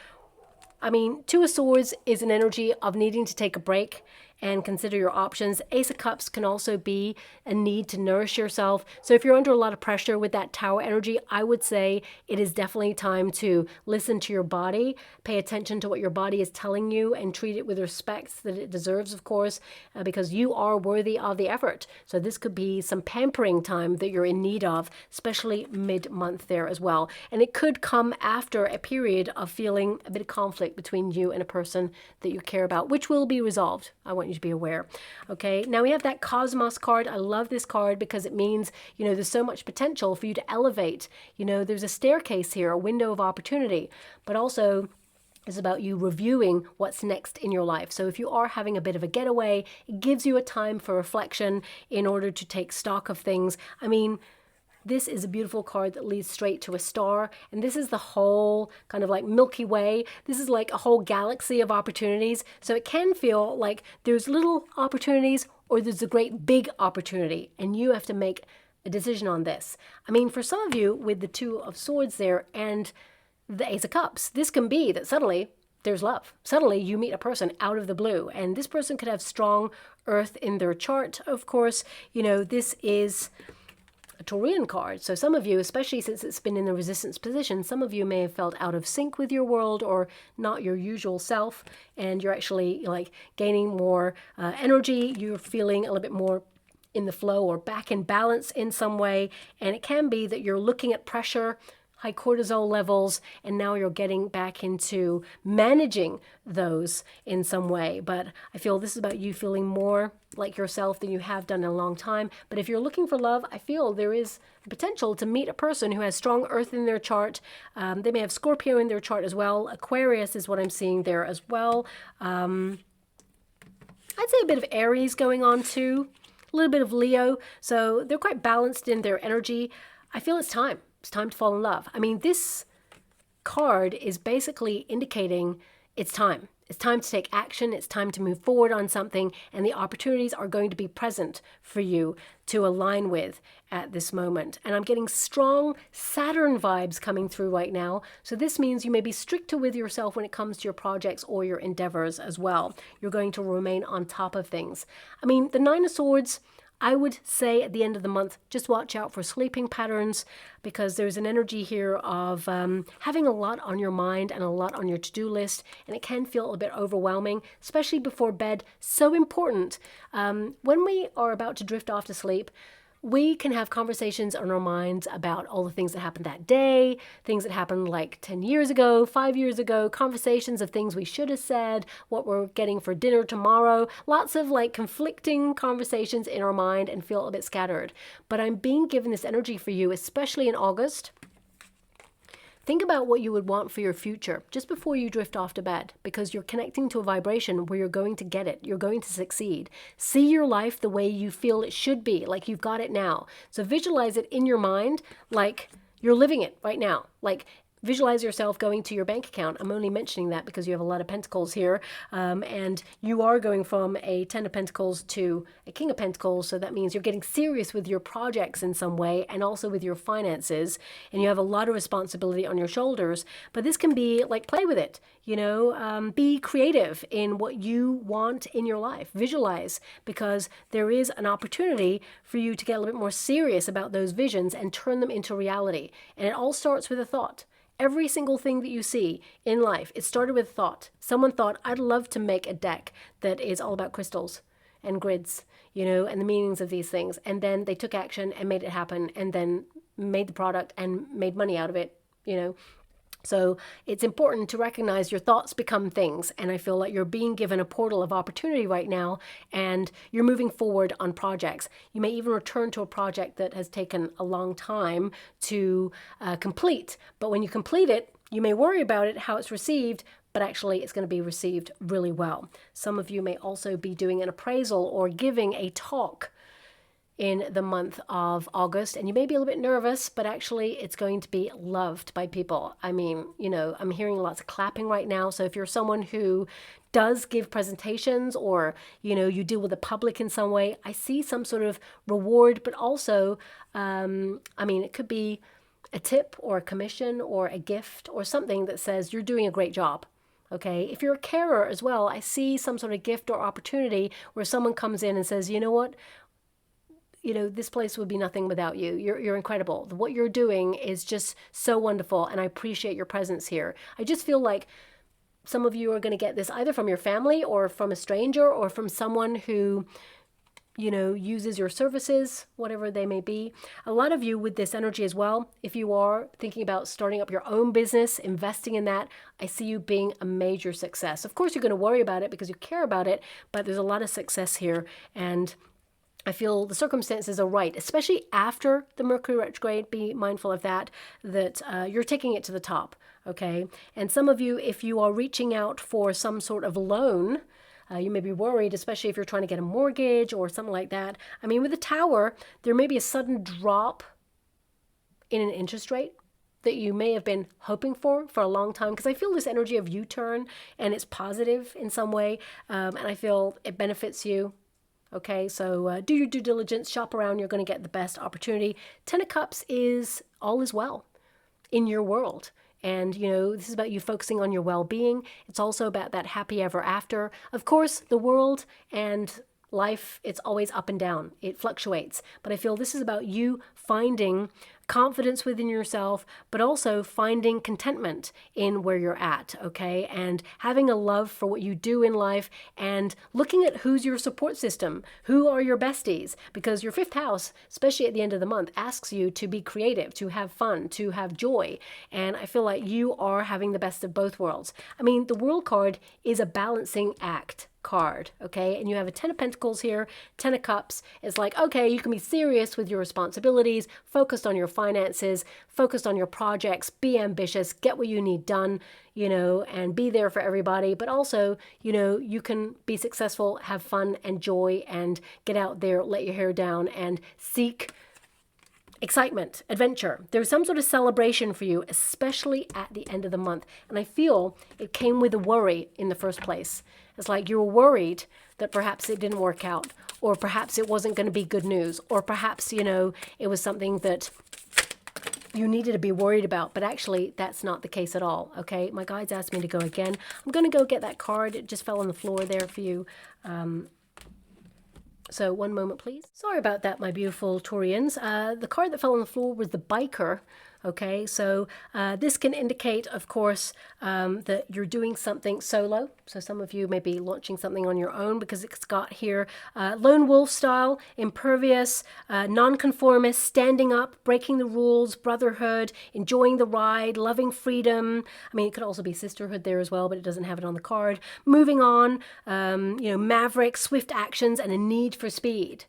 A: I mean, Two of Swords is an energy of needing to take a break and consider your options. Ace of Cups can also be a need to nourish yourself. So if you're under a lot of pressure with that Tower energy, I would say it is definitely time to listen to your body, pay attention to what your body is telling you, and treat it with respect that it deserves, of course, because you are worthy of the effort. So this could be some pampering time that you're in need of, especially mid-month there as well. And it could come after a period of feeling a bit of conflict between you and a person that you care about, which will be resolved. I want you to be aware. Okay, now we have that Cosmos card. I love this card because it means, there's so much potential for you to elevate. There's a staircase here, a window of opportunity, but also it's about you reviewing what's next in your life. So if you are having a bit of a getaway, it gives you a time for reflection in order to take stock of things. I mean, this is a beautiful card that leads straight to a star. And this is the whole kind of like Milky Way. This is like a whole galaxy of opportunities. So it can feel like there's little opportunities or there's a great big opportunity. And you have to make a decision on this. I mean, for some of you with the Two of Swords there and the Ace of Cups, this can be that suddenly there's love. Suddenly you meet a person out of the blue, and this person could have strong earth in their chart, of course. This is a Taurian card. So some of you, especially since it's been in the resistance position, some of you may have felt out of sync with your world or not your usual self, and you're actually like gaining more energy. You're feeling a little bit more in the flow or back in balance in some way. And it can be that you're looking at pressure, high cortisol levels, and now you're getting back into managing those in some way. But I feel this is about you feeling more like yourself than you have done in a long time. But if you're looking for love, I feel there is potential to meet a person who has strong earth in their chart. They may have Scorpio in their chart as well. Aquarius is what I'm seeing there as well. I'd say a bit of Aries going on too. A little bit of Leo. So they're quite balanced in their energy. I feel it's time. It's time to fall in love. I mean, this card is basically indicating it's time. It's time to take action. It's time to move forward on something, and the opportunities are going to be present for you to align with at this moment. And I'm getting strong Saturn vibes coming through right now. So this means you may be stricter with yourself when it comes to your projects or your endeavors as well. You're going to remain on top of things. I mean, the Nine of Swords, I would say at the end of the month, just watch out for sleeping patterns, because there's an energy here of having a lot on your mind and a lot on your to-do list, and it can feel a bit overwhelming, especially before bed. So important. When we are about to drift off to sleep, we can have conversations on our minds about all the things that happened that day, things that happened like 10 years ago, 5 years ago, conversations of things we should have said, what we're getting for dinner tomorrow, lots of like conflicting conversations in our mind, and feel a bit scattered. But I'm being given this energy for you, especially in August. Think about what you would want for your future just before you drift off to bed, because you're connecting to a vibration where you're going to get it. You're going to succeed. See your life the way you feel it should be, like you've got it now. So visualize it in your mind like you're living it right now. Like visualize yourself going to your bank account. I'm only mentioning that because you have a lot of pentacles here, and you are going from a 10 of pentacles to a king of pentacles. So that means you're getting serious with your projects in some way, and also with your finances, and you have a lot of responsibility on your shoulders. But this can be like, play with it, you know, be creative in what you want in your life. Visualize, because there is an opportunity for you to get a little bit more serious about those visions and turn them into reality. And it all starts with a thought. Every single thing that you see in life, it started with thought. Someone thought, I'd love to make a deck that is all about crystals and grids, you know, and the meanings of these things. And then they took action and made it happen, and then made the product and made money out of it, you know. So it's important to recognize your thoughts become things. And I feel like you're being given a portal of opportunity right now, and you're moving forward on projects. You may even return to a project that has taken a long time to complete. But when you complete it, you may worry about it, how it's received, but actually it's going to be received really well. Some of you may also be doing an appraisal or giving a talk in the month of August, and you may be a little bit nervous, but actually it's going to be loved by people. I mean, you know, I'm hearing lots of clapping right now. So if you're someone who does give presentations, or, you know, you deal with the public in some way, I see some sort of reward, but also, I mean, it could be a tip or a commission or a gift or something that says you're doing a great job. Okay, if you're a carer as well, I see some sort of gift or opportunity where someone comes in and says, you know what, you know, this place would be nothing without you. You're incredible. What you're doing is just so wonderful, and I appreciate your presence here. I just feel like some of you are going to get this either from your family or from a stranger or from someone who, you know, uses your services, whatever they may be. A lot of you with this energy as well, if you are thinking about starting up your own business, investing in that, I see you being a major success. Of course, you're going to worry about it because you care about it, but there's a lot of success here, and I feel the circumstances are right, especially after the Mercury retrograde. Be mindful of that you're taking it to the top, okay? And some of you, if you are reaching out for some sort of loan, you may be worried, especially if you're trying to get a mortgage or something like that. I mean, with the Tower, there may be a sudden drop in an interest rate that you may have been hoping for a long time, because I feel this energy of U-turn, and it's positive in some way, and I feel it benefits you. Okay, so do your due diligence, shop around, you're going to get the best opportunity. 10 of Cups is all is well in your world. And, you know, this is about you focusing on your well-being. It's also about that happy ever after. Of course, the world and life, it's always up and down. It fluctuates. But I feel this is about you finding confidence within yourself, but also finding contentment in where you're at, okay? And having a love for what you do in life and looking at who's your support system, who are your besties, because your fifth house, especially at the end of the month, asks you to be creative, to have fun, to have joy. And I feel like you are having the best of both worlds. I mean, the World card is a balancing act card, okay? And you have a 10 of Pentacles here, 10 of Cups. It's like, okay, you can be serious with your responsibilities, focused on your finances, focused on your projects, be ambitious, get what you need done, you know, and be there for everybody. But also, you know, you can be successful, have fun and joy, and get out there, let your hair down, and seek excitement, adventure. There's some sort of celebration for you, especially at the end of the month. And I feel it came with a worry in the first place. It's like you were worried that perhaps it didn't work out, or perhaps it wasn't going to be good news, or perhaps, you know, it was something that you needed to be worried about, but actually that's not the case at all, okay? My guides asked me to go again. I'm going to go get that card. It just fell on the floor there for you. So one moment, please. Sorry about that, my beautiful Taurians. The card that fell on the floor was the biker. Okay, so this can indicate, of course, that you're doing something solo. So some of you may be launching something on your own because it's got here lone wolf style, impervious, nonconformist, standing up, breaking the rules, brotherhood, enjoying the ride, loving freedom. I mean, it could also be sisterhood there as well, but it doesn't have it on the card. Moving on, you know, maverick, swift actions, and a need for speed.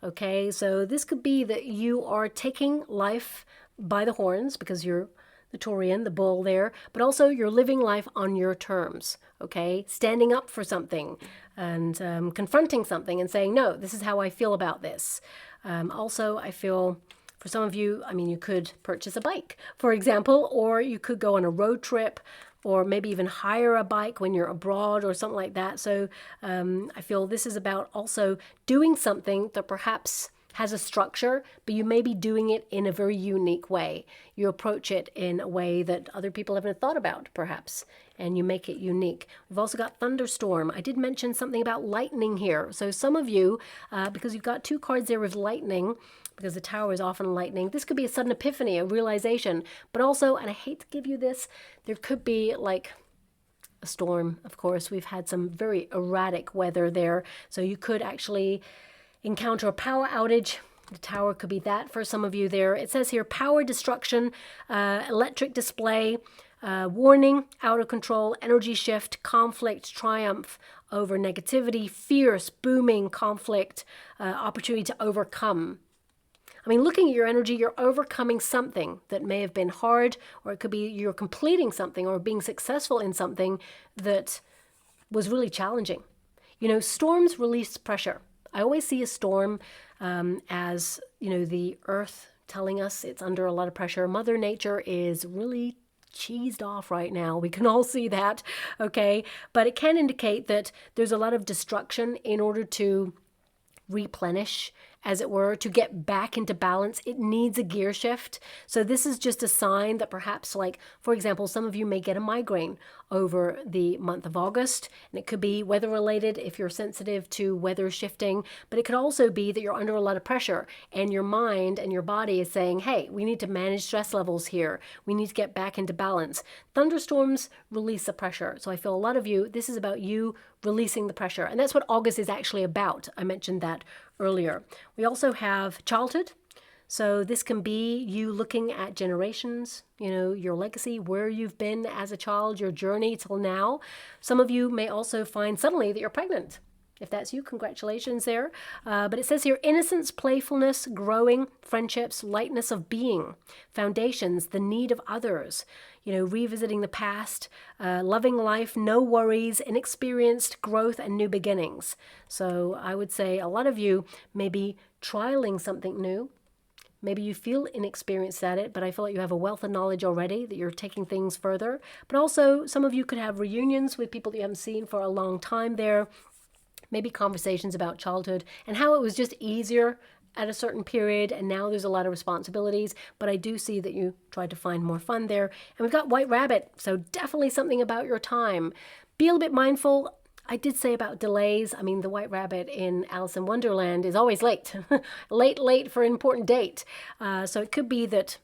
A: Okay, so this could be that you are taking life by the horns because you're the Taurian, the bull there, but also you're living life on your terms, okay? Standing up for something and confronting something and saying, no, this is how I feel about this. Also, I feel for some of you, I mean, you could purchase a bike, for example, or you could go on a road trip, or maybe even hire a bike when you're abroad or something like that. So I feel this is about also doing something that perhaps has a structure, but you may be doing it in a very unique way. You approach it in a way that other people haven't thought about, perhaps, and you make it unique. We've also got thunderstorm. I did mention something about lightning here. So some of you, because you've got two cards there with lightning, because the Tower is often lightning, this could be a sudden epiphany, a realization, but also, and I hate to give you this, there could be like a storm, of course. We've had some very erratic weather there, so you could actually encounter a power outage. The Tower could be that for some of you there. It says here, power destruction, electric display, warning, out of control, energy shift, conflict, triumph over negativity, fierce, booming conflict, opportunity to overcome. I mean, looking at your energy, you're overcoming something that may have been hard, or it could be you're completing something or being successful in something that was really challenging. You know, storms release pressure. I always see a storm as, you know, the earth telling us it's under a lot of pressure. Mother Nature is really cheesed off right now. We can all see that, okay? But it can indicate that there's a lot of destruction in order to replenish, as it were, to get back into balance. It needs a gear shift. So this is just a sign that perhaps, like, for example, some of you may get a migraine over the month of August, and it could be weather related if you're sensitive to weather shifting, but it could also be that you're under a lot of pressure and your mind and your body is saying, hey, we need to manage stress levels here. We need to get back into balance. Thunderstorms release the pressure. So I feel a lot of you, this is about you releasing the pressure. And that's what August is actually about. I mentioned that earlier. We also have childhood. So this can be you looking at generations, you know, your legacy, where you've been as a child, your journey till now. Some of you may also find suddenly that you're pregnant. If that's you, congratulations there. But it says here, innocence, playfulness, growing, friendships, lightness of being, foundations, the need of others, you know, revisiting the past, loving life, no worries, inexperienced growth and new beginnings. So I would say a lot of you may be trialing something new. Maybe you feel inexperienced at it, but I feel like you have a wealth of knowledge already, that you're taking things further. But also, some of you could have reunions with people that you haven't seen for a long time there. Maybe conversations about childhood and how it was just easier at a certain period, and now there's a lot of responsibilities. But I do see that you tried to find more fun there. And we've got White Rabbit, so definitely something about your time. Be a little bit mindful I did say about delays. I mean, the White Rabbit in Alice in Wonderland is always late. late for an important date. So it could be that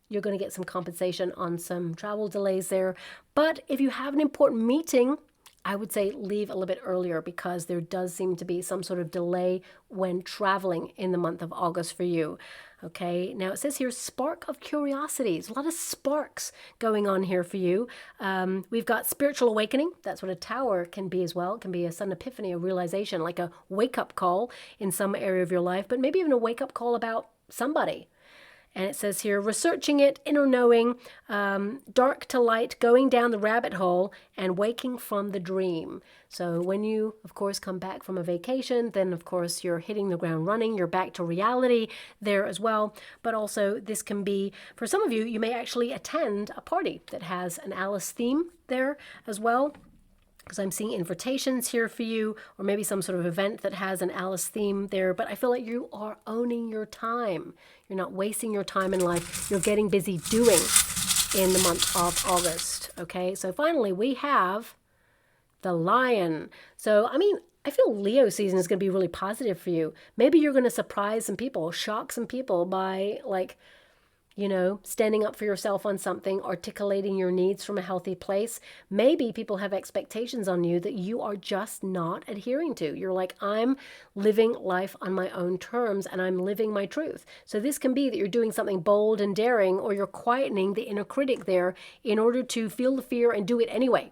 A: you're going to get some compensation on some travel delays there. But if you have an important meeting, I would say leave a little bit earlier, because there does seem to be some sort of delay when traveling in the month of August for you. Okay, now it says here, spark of curiosities. A lot of sparks going on here for you. We've got spiritual awakening. That's what a tower can be as well. It can be a sudden epiphany, a realization, like a wake-up call in some area of your life, but maybe even a wake-up call about somebody. And it says here, researching it, inner knowing, dark to light, going down the rabbit hole, and waking from the dream. So when you, of course, come back from a vacation, then, of course, you're hitting the ground running. You're back to reality there as well. But also, this can be, for some of you, you may actually attend a party that has an Alice theme there as well, because I'm seeing invitations here for you, or maybe some sort of event that has an Alice theme there. But I feel like you are owning your time. You're not wasting your time in life. You're getting busy doing in the month of August. Okay, so finally we have the Lion. So, I mean, I feel Leo season is going to be really positive for you. Maybe you're going to surprise some people, shock some people by, like, you know, standing up for yourself on something, articulating your needs from a healthy place. Maybe people have expectations on you that you are just not adhering to. You're like, I'm living life on my own terms and I'm living my truth. So this can be that you're doing something bold and daring, or you're quietening the inner critic there in order to feel the fear and do it anyway.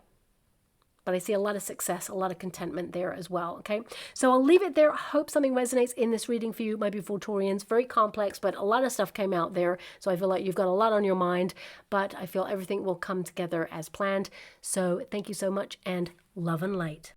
A: But I see a lot of success, a lot of contentment there as well, okay? So I'll leave it there. I hope something resonates in this reading for you, my beautiful Taurians. Very complex, but a lot of stuff came out there. So I feel like you've got a lot on your mind, but I feel everything will come together as planned. So thank you so much, and love and light.